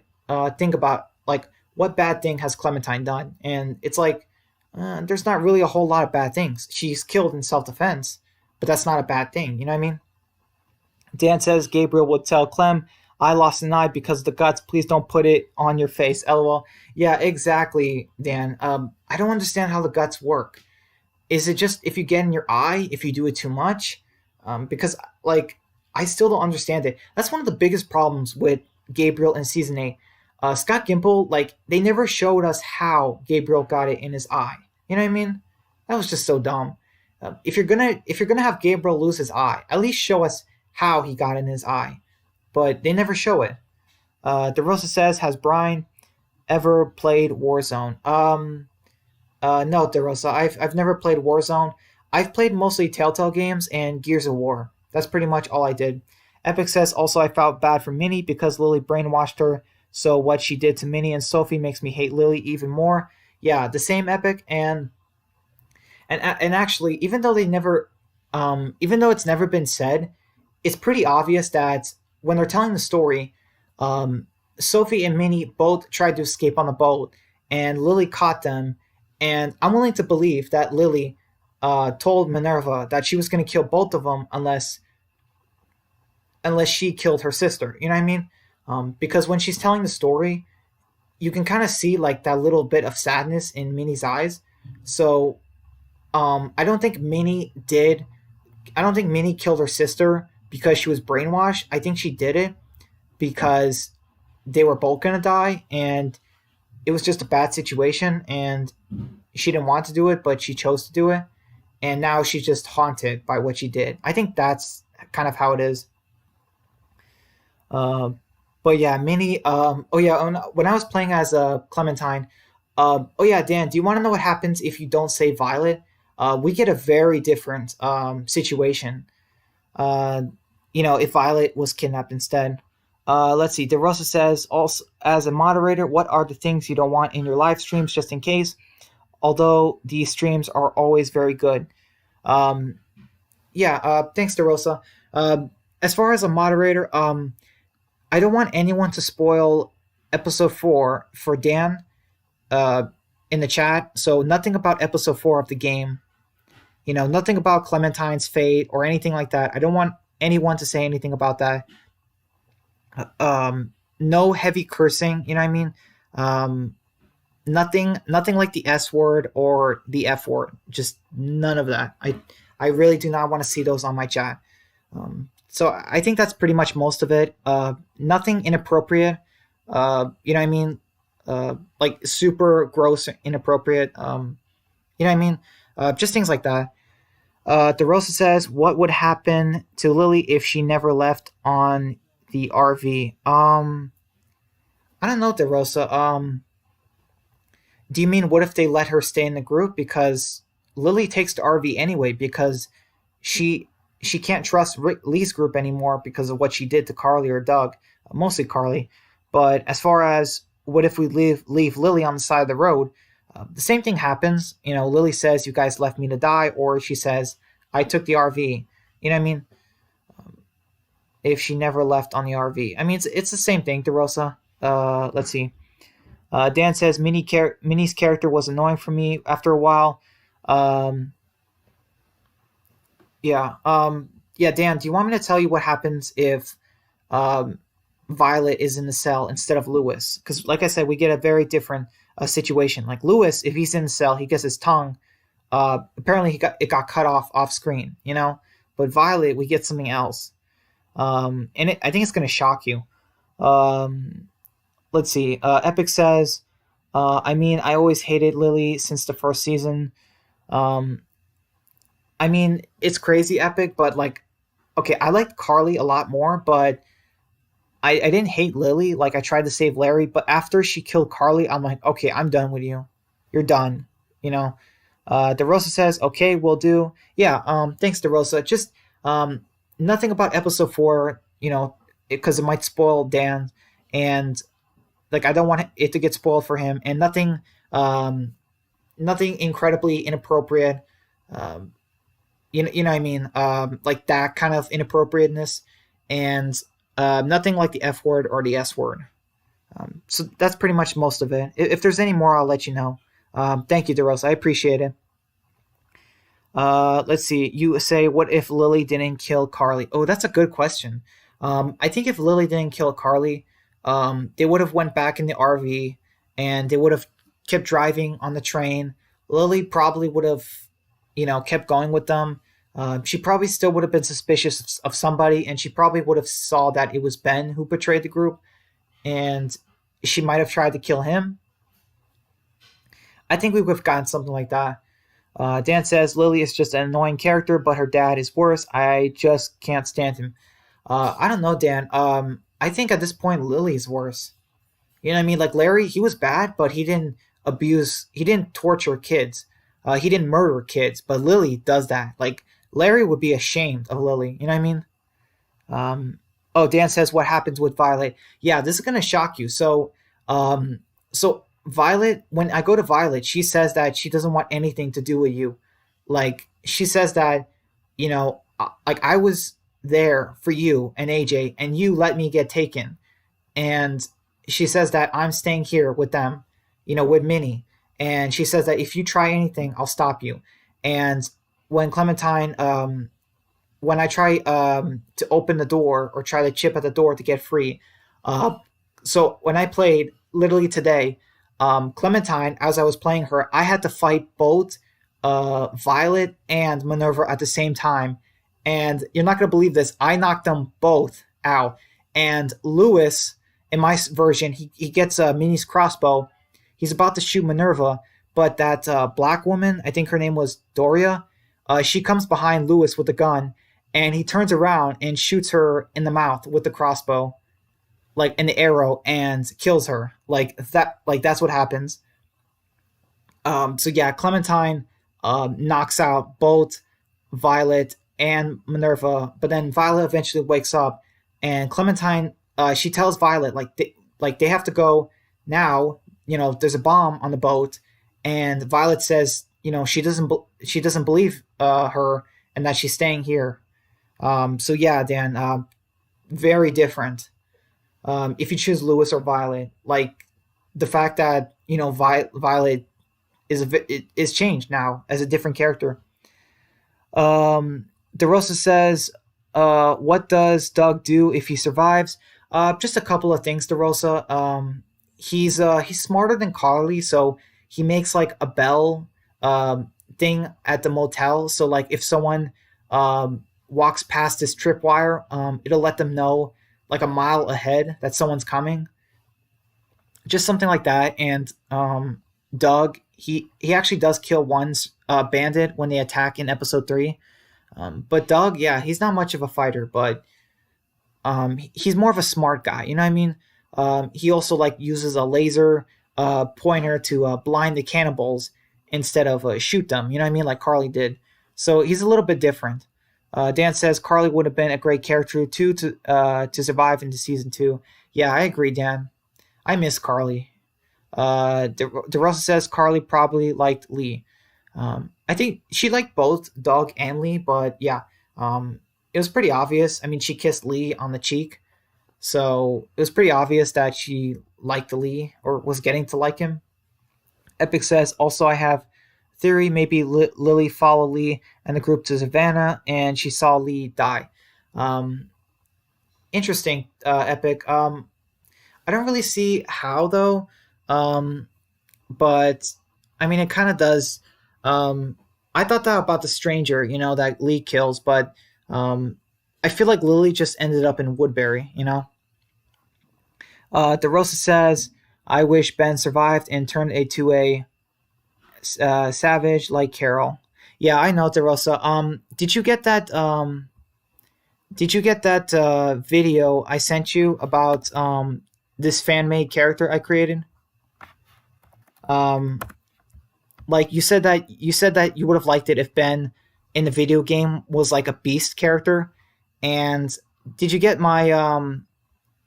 think about like what bad thing has Clementine done, and it's like there's not really a whole lot of bad things. She's killed in self-defense, but that's not a bad thing. You know what I mean? Dan says Gabriel would tell Clem, I lost an eye because of the guts. Please don't put it on your face. LOL. Yeah, exactly, Dan. I don't understand how the guts work. Is it just if you get in your eye, if you do it too much? Because, like, I still don't understand it. That's one of the biggest problems with Gabriel in Season 8. Scott Gimple, like, they never showed us how Gabriel got it in his eye. You know what I mean? That was just so dumb. If you're gonna have Gabriel lose his eye, at least show us how he got in his eye. But they never show it. DeRosa says, has Brian ever played Warzone? No, DeRosa. I've never played Warzone. I've played mostly Telltale games and Gears of War. That's pretty much all I did. Epic says, also I felt bad for Minnie because Lily brainwashed her. So what she did to Minnie and Sophie makes me hate Lily even more. Yeah, the same, Epic. And actually, even though even though it's never been said, it's pretty obvious that when they're telling the story, Sophie and Minnie both tried to escape on the boat, and Lily caught them. And I'm willing to believe that Lily told Minerva that she was going to kill both of them unless she killed her sister. You know what I mean? Because when she's telling the story, you can kind of see like that little bit of sadness in Minnie's eyes. So I don't think Minnie killed her sister because she was brainwashed. I think she did it because they were both gonna die, and it was just a bad situation, and she didn't want to do it, but she chose to do it, and now she's just haunted by what she did. I think that's kind of how it is. Uh, but yeah, Minnie. Oh yeah, when I was playing as Clementine. Oh yeah, Dan. Do you want to know what happens if you don't save Violet? We get a very different situation. Uh, if Violet was kidnapped instead. Let's see. DeRosa says, also, as a moderator, what are the things you don't want in your live streams just in case? Although these streams are always very good. Um, yeah, thanks, DeRosa. As far as a moderator, I don't want anyone to spoil episode 4 for Dan uh, in the chat. So nothing about episode 4 of the game. Nothing about Clementine's fate or anything like that. I don't want anyone to say anything about that. No heavy cursing. You know what I mean? Um, nothing like the S word or the F word. Just none of that. I really do not want to see those on my chat. So I think that's pretty much most of it. Nothing inappropriate. You know what I mean? Like super gross, inappropriate. You know what I mean? Just things like that. DeRosa says, "What would happen to Lily if she never left on the RV?" I don't know, DeRosa. Do you mean what if they let her stay in the group? Because Lily takes the RV anyway because she she can't trust Lee's group anymore because of what she did to Carly or Doug, mostly Carly. But as far as what if we leave Lily on the side of the road, the same thing happens. Lily says, "You guys left me to die," or she says, "I took the RV." You know what I mean? If she never left on the RV, I mean it's the same thing, DeRosa. Let's see. Dan says Minnie's character was annoying for me after a while. Um, yeah. Yeah, Dan, do you want me to tell you what happens if um, Violet is in the cell instead of Lewis? Because, like I said, we get a very different situation. Like Lewis, if he's in the cell, he gets his tongue. Apparently, it got cut off screen. But Violet, we get something else. And I think it's going to shock you. Um, let's see. Epic says, I mean, I always hated Lily since the first season. Um, I mean, it's crazy Epic, but like, okay, I liked Carly a lot more, but I didn't hate Lily. Like, I tried to save Larry, but after she killed Carly, I'm like, okay, I'm done with you. You're done. You know. DeRosa says, okay, we'll do. Yeah. Thanks, DeRosa. Just nothing about episode 4. Because it might spoil Dan, and like I don't want it to get spoiled for him, and um, nothing incredibly inappropriate. Um, you know what I mean? Like that kind of inappropriateness, and nothing like the F word or the S word. So that's pretty much most of it. If there's any more, I'll let you know. Thank you, DeRosa. I appreciate it. Let's see. You say, what if Lily didn't kill Carly? Oh, that's a good question. I think if Lily didn't kill Carly, they would have went back in the RV and they would have kept driving on the train. Lily probably would have, kept going with them. She probably still would have been suspicious of somebody, and she probably would have saw that it was Ben who betrayed the group, and she might have tried to kill him. I think we would have gotten something like that. Dan says Lily is just an annoying character, but her dad is worse. I just can't stand him. I don't know, Dan. I think at this point Lily is worse. You know what I mean? Like Larry, he was bad, but he didn't torture kids. He didn't murder kids, but Lily does that. Like Larry would be ashamed of Lily. You know what I mean? Um, oh, Dan says what happens with Violet. Yeah, this is gonna shock you. So Violet, when I go to Violet, she says that she doesn't want anything to do with you. Like she says that, like I was there for you and AJ, and you let me get taken. And she says that I'm staying here with them, with Minnie. And she says that if you try anything, I'll stop you. And when Clementine, when I try to open the door or try to chip at the door to get free, uh, so when I played literally today, Clementine, as I was playing her, I had to fight both Violet and Minerva at the same time. And you're not going to believe this. I knocked them both out. And Lewis, in my version, he gets Minnie's crossbow. He's about to shoot Minerva, but that black woman, I think her name was Doria, she comes behind Lewis with a gun, and he turns around and shoots her in the mouth with the crossbow, like an arrow, and kills her. Like that. Like that's what happens. So yeah, Clementine knocks out both Violet and Minerva, but then Violet eventually wakes up, and Clementine, she tells Violet like they have to go now. There's a bomb on the boat, and Violet says, she doesn't believe her, and that she's staying here. So yeah, Dan, very different. If you choose Lewis or Violet, like the fact that Violet is changed now as a different character. DeRosa says, "What does Doug do if he survives?" Just a couple of things, DeRosa. He's smarter than Carly, so he makes like a bell thing at the motel. So like if someone walks past this tripwire, it'll let them know like a mile ahead that someone's coming. Just something like that. And Doug, he actually does kill one's bandit when they attack in episode 3. But Doug, yeah, he's not much of a fighter, but he's more of a smart guy. You know what I mean? He also like uses a laser pointer to blind the cannibals instead of shoot them. You know what I mean? Like Carly did. So he's a little bit different. Dan says Carly would have been a great character too to survive into season 2. Yeah, I agree, Dan. I miss Carly. DeRosa says Carly probably liked Lee. I think she liked both Doug and Lee, but yeah, it was pretty obvious. I mean, she kissed Lee on the cheek, so it was pretty obvious that she liked Lee or was getting to like him. Epic says, also, I have theory maybe Lily followed Lee and the group to Savannah, and she saw Lee die. Interesting, Epic. I don't really see how though, but I mean, it kind of does. I thought that about the stranger, that Lee kills, but I feel like Lily just ended up in Woodbury. DeRosa says, I wish Ben survived and turned into a savage like Carol. Yeah, I know, DeRosa. Did you get that? Did you get that video I sent you about this fan made character I created? Like you said that you would have liked it if Ben in the video game was like a beast character. And did you get my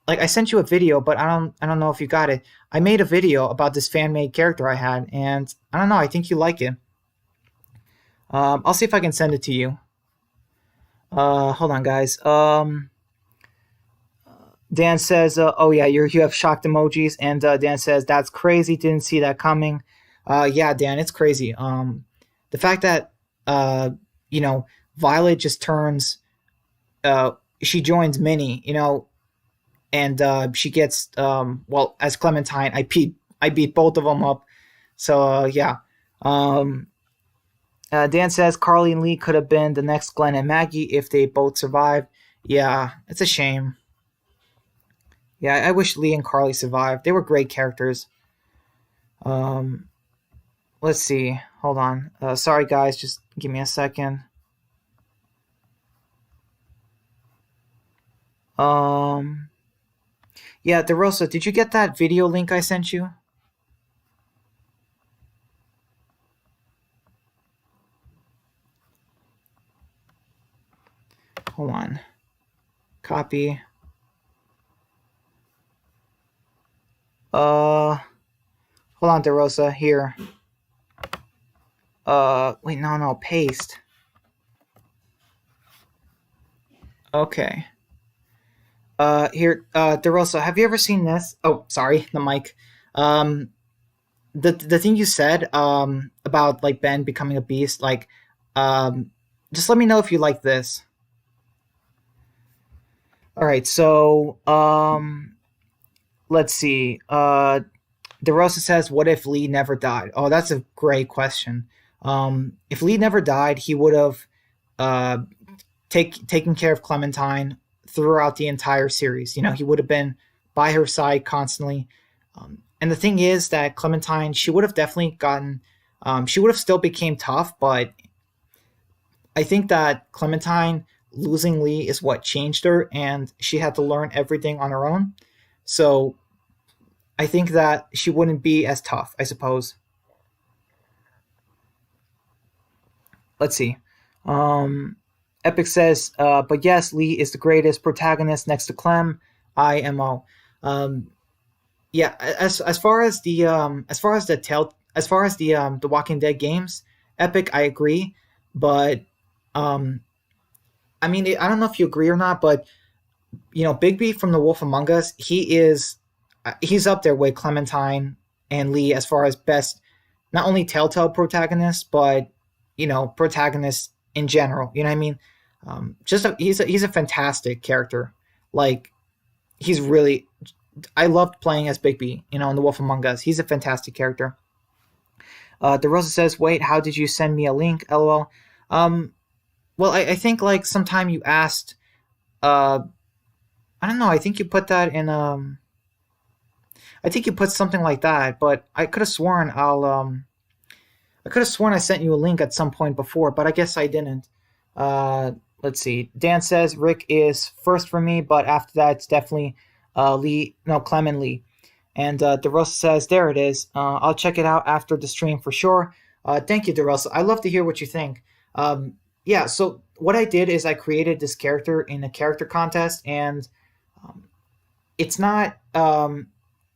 like I sent you a video, but I don't know if you got it. I made a video about this fan made character I had, and I don't know, I think you like it. I'll see if I can send it to you. Hold on, guys. Dan says, "Oh yeah, you have shocked emojis," and Dan says, "That's crazy. Didn't see that coming." Yeah, Dan, it's crazy. The fact that Violet just turns, she joins Minnie, and she gets well, as Clementine. I beat both of them up. So yeah. Dan says Carly and Lee could have been the next Glenn and Maggie if they both survived. Yeah, it's a shame. Yeah, I wish Lee and Carly survived. They were great characters. Let's see. Hold on. Sorry, guys. Just give me a second. Yeah, DeRosa, did you get that video link I sent you? Hold on. Copy. Hold on, DeRosa. Here. Wait, no, paste. Okay. Here, DeRosa, have you ever seen this? Oh, sorry, the mic. The thing you said, about like Ben becoming a beast, like, just let me know if you like this. All right, so, let's see. DeRosa says, "What if Lee never died?" Oh, that's a great question. If Lee never died, he would have taken care of Clementine throughout the entire series. He would have been by her side constantly. And the thing is that Clementine, she would have definitely gotten, she would have still became tough, but I think that Clementine losing Lee is what changed her, and she had to learn everything on her own. So I think that she wouldn't be as tough, I suppose. Let's see. Epic says, but yes, Lee is the greatest protagonist next to Clem. IMO. Um, yeah, as far as the the Walking Dead games, Epic, I agree, but um, I mean, I don't know if you agree or not, but Bigby from The Wolf Among Us, he's up there with Clementine and Lee as far as best, not only telltale protagonists, but protagonists in general. You know what I mean? He's a fantastic character. Like he's really, I loved playing as Bigby. In The Wolf Among Us, he's a fantastic character. DeRosa says, "Wait, how did you send me a link?" LOL. Well, I think like sometime you asked. I don't know. I think you put that in. I think you put something like that, but I could have sworn I could have sworn I sent you a link at some point before, but I guess I didn't. Let's see. Dan says Rick is first for me, but after that it's definitely Lee. No, Clem and Lee. And DeRosa says there it is. I'll check it out after the stream for sure. Thank you, DeRosa. I love to hear what you think. Yeah. So what I did is I created this character in a character contest, and um, it's not.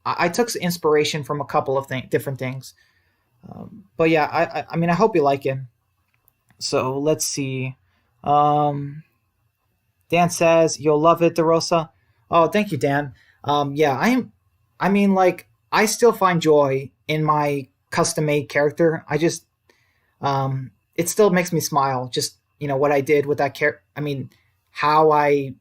I took inspiration from a couple of different things. But yeah, I mean, I hope you like it. So let's see. Um, Dan says you'll love it, DeRosa. Oh, thank you, Dan. Yeah, I am. I mean, like, I still find joy in my custom made character. It still makes me smile. Just what I did with that character. I mean, how I,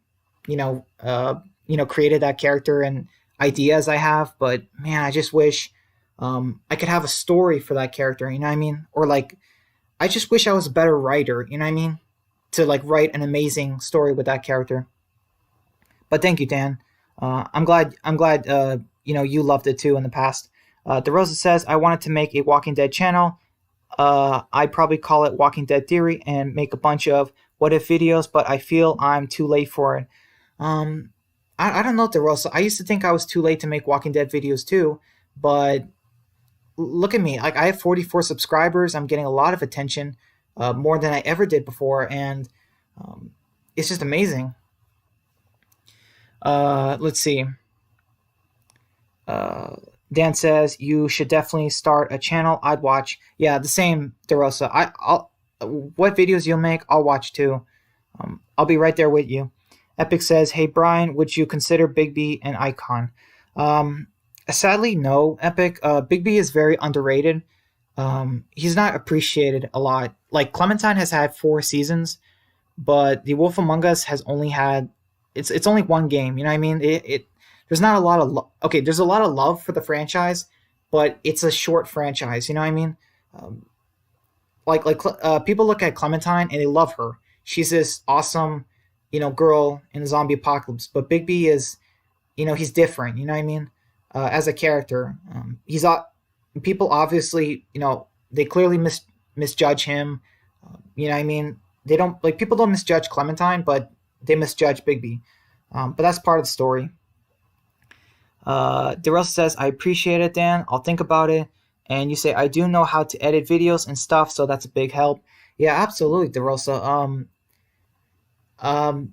created that character and ideas I have. But man, I just wish I could have a story for that character. You know what I mean? Or like, I just wish I was a better writer. You know what I mean? To like write an amazing story with that character. But thank you, Dan. I'm glad. I'm glad. You loved it too in the past. DeRosa says I wanted to make a Walking Dead channel. I'd probably call it Walking Dead Theory and make a bunch of what if videos, but I feel I'm too late for it. Um, I don't know, DeRosa. I used to think I was too late to make Walking Dead videos too, but look at me. Like I have 44 subscribers. I'm getting a lot of attention, more than I ever did before, and um, it's just amazing. Let's see. Uh, Dan says you should definitely start a channel. I'd watch. Yeah, the same, DeRosa. I'll what videos you'll make, I'll watch too. I'll be right there with you. Epic says, "Hey Brian, would you consider Bigby an icon?" Um, Sadly, no. Epic. Bigby is very underrated. He's not appreciated a lot. Like Clementine has had 4 seasons, but The Wolf Among Us has only had it's only one game. You know what I mean? It there's not a lot of okay. There's a lot of love for the franchise, but it's a short franchise. You know what I mean? Um, people look at Clementine and they love her. She's this awesome, girl in the zombie apocalypse. But Bigby is, he's different. You know what I mean? As a character, people obviously, they clearly misjudge him. You know what I mean? They don't like people don't misjudge Clementine, but they misjudge Bigby. But that's part of the story. DeRosa says, I appreciate it, Dan. I'll think about it. And you say, I do know how to edit videos and stuff, so that's a big help. Yeah, absolutely, DeRosa. Um,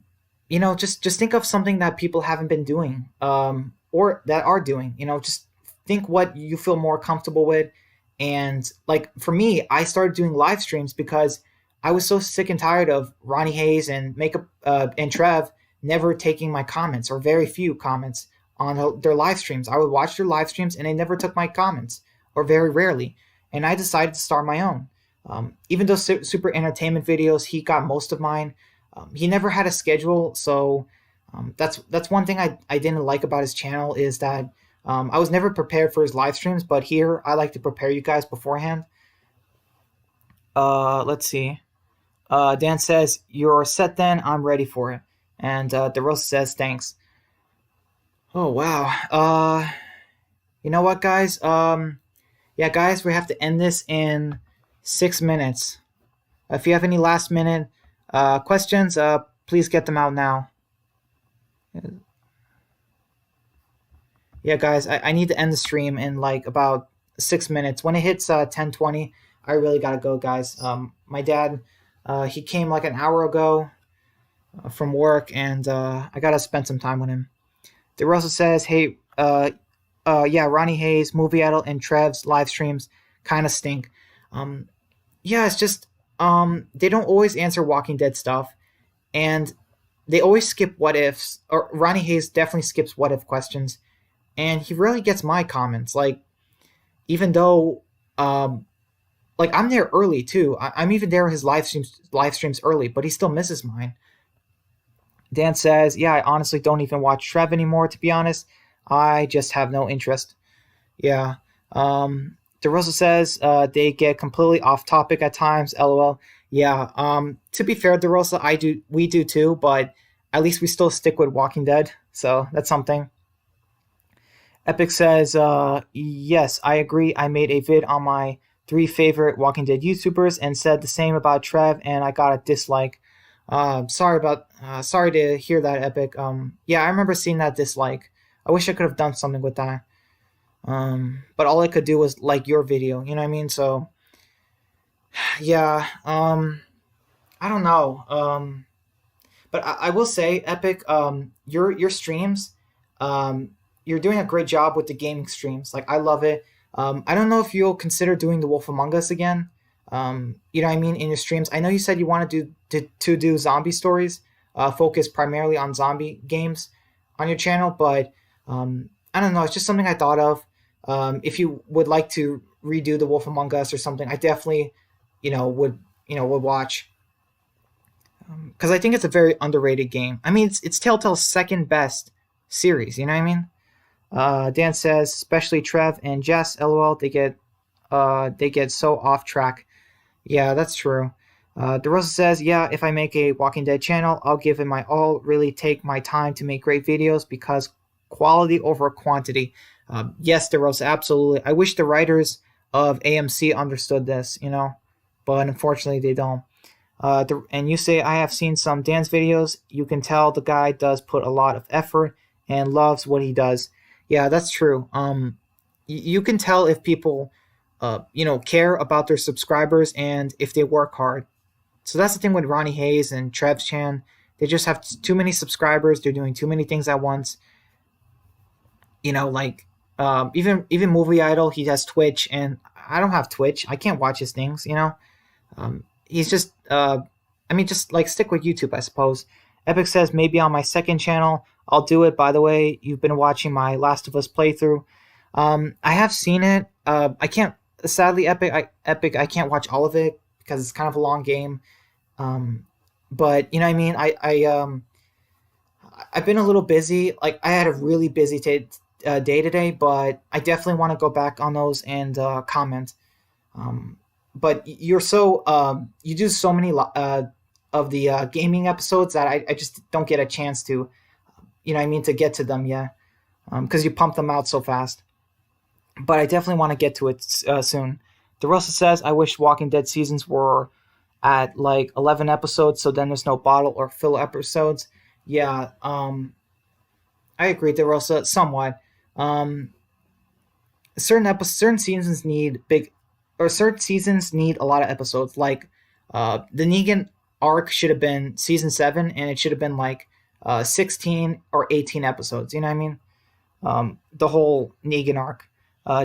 just think of something that people haven't been doing, or that are doing. Just think what you feel more comfortable with. And like for me, I started doing live streams because I was so sick and tired of Ronnie Hayes and Makeup and Trev never taking my comments or very few comments on their live streams. I would watch their live streams and they never took my comments or very rarely. And I decided to start my own. Even though super entertainment videos, he got most of mine. He never had a schedule, so that's one thing I didn't like about his channel is that I was never prepared for his live streams. But here I like to prepare you guys beforehand. Let's see. Dan says you're set. Then I'm ready for it. And DeRosa says thanks. Oh wow. You know what, guys? Yeah, guys, we have to end this in 6 minutes. If you have any last minute questions, please get them out now. Yeah, guys, I need to end the stream in like about 6 minutes. When it hits 10:20, I really gotta go, guys. My dad, he came like an hour ago. from work, and I gotta spend some time with him. DeRosa says, "Hey, yeah, Ronnie Hayes, Movie Idol, and Trev's live streams kind of stink. Um, yeah, it's just they don't always answer Walking Dead stuff, and they always skip what ifs. Or Ronnie Hayes definitely skips what if questions, and he rarely gets my comments. Like even though um, like I'm there early too. I'm even there his live streams early, but he still misses mine." Dan says, "Yeah, I honestly don't even watch Trev anymore. To be honest, I just have no interest." Yeah. DeRosa says they get completely off topic at times. LOL. Yeah. To be fair, DeRosa, we do too, but at least we still stick with Walking Dead, so that's something. Epic says, yes, I agree. I made a vid on my three favorite Walking Dead YouTubers and said the same about Trev, and I got a dislike. Sorry to hear that, Epic. Yeah, I remember seeing that dislike. I wish I could have done something with that. But all I could do was like your video, you know what I mean? So yeah, I don't know. But I will say, Epic, your streams, um, you're doing a great job with the gaming streams. Like I love it. I don't know if you'll consider doing The Wolf Among Us again. You know what I mean in your streams. I know you said you want to do zombie stories, focus primarily on zombie games on your channel, but I don't know. It's just something I thought of. If you would like to redo The Wolf Among Us or something, I definitely, would watch because I think it's a very underrated game. I mean, it's Telltale's second best series. You know what I mean? Dan says, especially Trev and Jess. LOL. They get so off track. Yeah, that's true. DeRosa says, yeah, if I make a Walking Dead channel, I'll give it my all. Really take my time to make great videos because quality over quantity. Yes, DeRosa, absolutely. I wish the writers of AMC understood this, but unfortunately they don't. And you say, I have seen some Dan's videos. You can tell the guy does put a lot of effort and loves what he does. Yeah, that's true. You can tell if people, care about their subscribers and if they work hard. So that's the thing with Ronnie Hayes and Trev Chan. They just have too many subscribers. They're doing too many things at once. Like even Movie Idol, he has Twitch, and I don't have Twitch. I can't watch his things. He's just just like stick with YouTube, I suppose. Epic says maybe on my second channel I'll do it. By the way, you've been watching my Last of Us playthrough. I have seen it. I can't. Sadly, Epic, I can't watch all of it because it's kind of a long game. But you know what I mean. I've been a little busy. Like I had a really busy day today, but I definitely want to go back on those and comment. But you do so many of the gaming episodes that I just don't get a chance to, to get to them yet, because you pump them out so fast. But I definitely want to get to it soon. DeRosa says, I wish Walking Dead seasons were at like 11 episodes, so then there's no bottle or fill episodes. Yeah, I agree, DeRosa, somewhat. Um, certain seasons need certain seasons need a lot of episodes. Like the Negan arc should have been season 7, and it should have been like 16 or 18 episodes. You know what I mean? The whole Negan arc.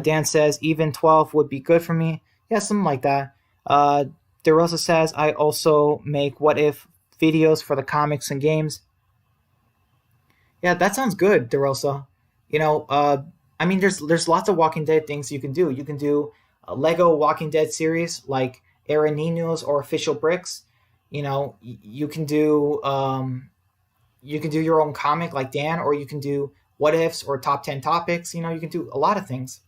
Dan says even 12 would be good for me. Yeah, something like that. DeRosa says I also make what if videos for the comics and games. Yeah, that sounds good, DeRosa. There's lots of Walking Dead things you can do. You can do a Lego Walking Dead series like Aaron Nino's or Official Bricks. You can do your own comic like Dan, or you can do what ifs or top 10 topics. You can do a lot of things.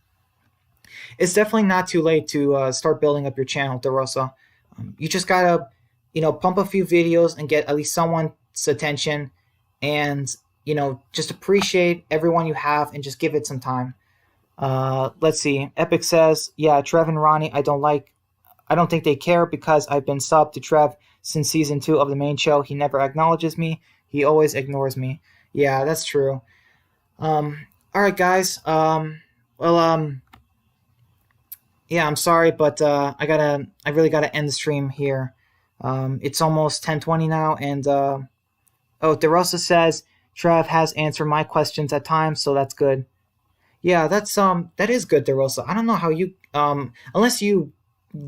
It's definitely not too late to start building up your channel, DeRosa. You just gotta, pump a few videos and get at least someone's attention, and just appreciate everyone you have and just give it some time. Let's see. Epic says, yeah, Trev and Ronnie, I don't think they care because I've been subbed to Trev since season 2 of the main show. He never acknowledges me. He always ignores me. Yeah, that's true. All right, guys. Yeah, I'm sorry, but I really gotta end the stream here. It's almost 10:20 now, and Oh, DeRosa says Trev has answered my questions at times, so that's good. Yeah, that is good, DeRosa. I don't know how you unless you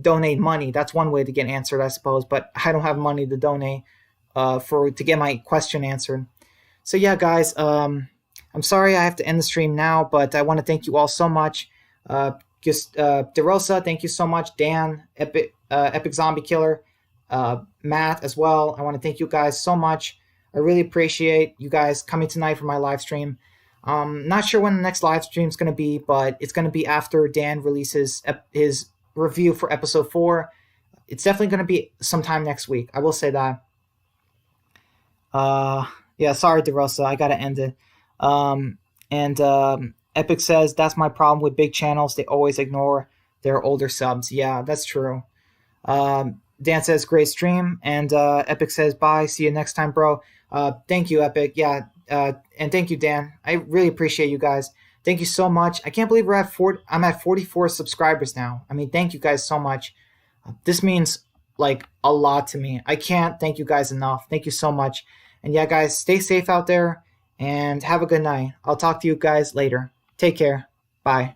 donate money. That's one way to get answered, I suppose. But I don't have money to donate for to get my question answered. So yeah, guys, I'm sorry I have to end the stream now, but I want to thank you all so much. Just DeRosa, thank you so much. Dan, Epic Zombie Killer, Matt as well. I want to thank you guys so much. I really appreciate you guys coming tonight for my live stream. Not sure when the next live stream is going to be, but it's going to be after Dan releases his review for episode 4. It's definitely going to be sometime next week. I will say that. Yeah, sorry, DeRosa. I got to end it. And Epic says, that's my problem with big channels. They always ignore their older subs. Yeah, that's true. Dan says, great stream. And Epic says, bye. See you next time, bro. Thank you, Epic. Yeah. And thank you, Dan. I really appreciate you guys. Thank you so much. I can't believe I'm at 44 subscribers now. I mean, thank you guys so much. This means like a lot to me. I can't thank you guys enough. Thank you so much. And yeah, guys, stay safe out there and have a good night. I'll talk to you guys later. Take care. Bye.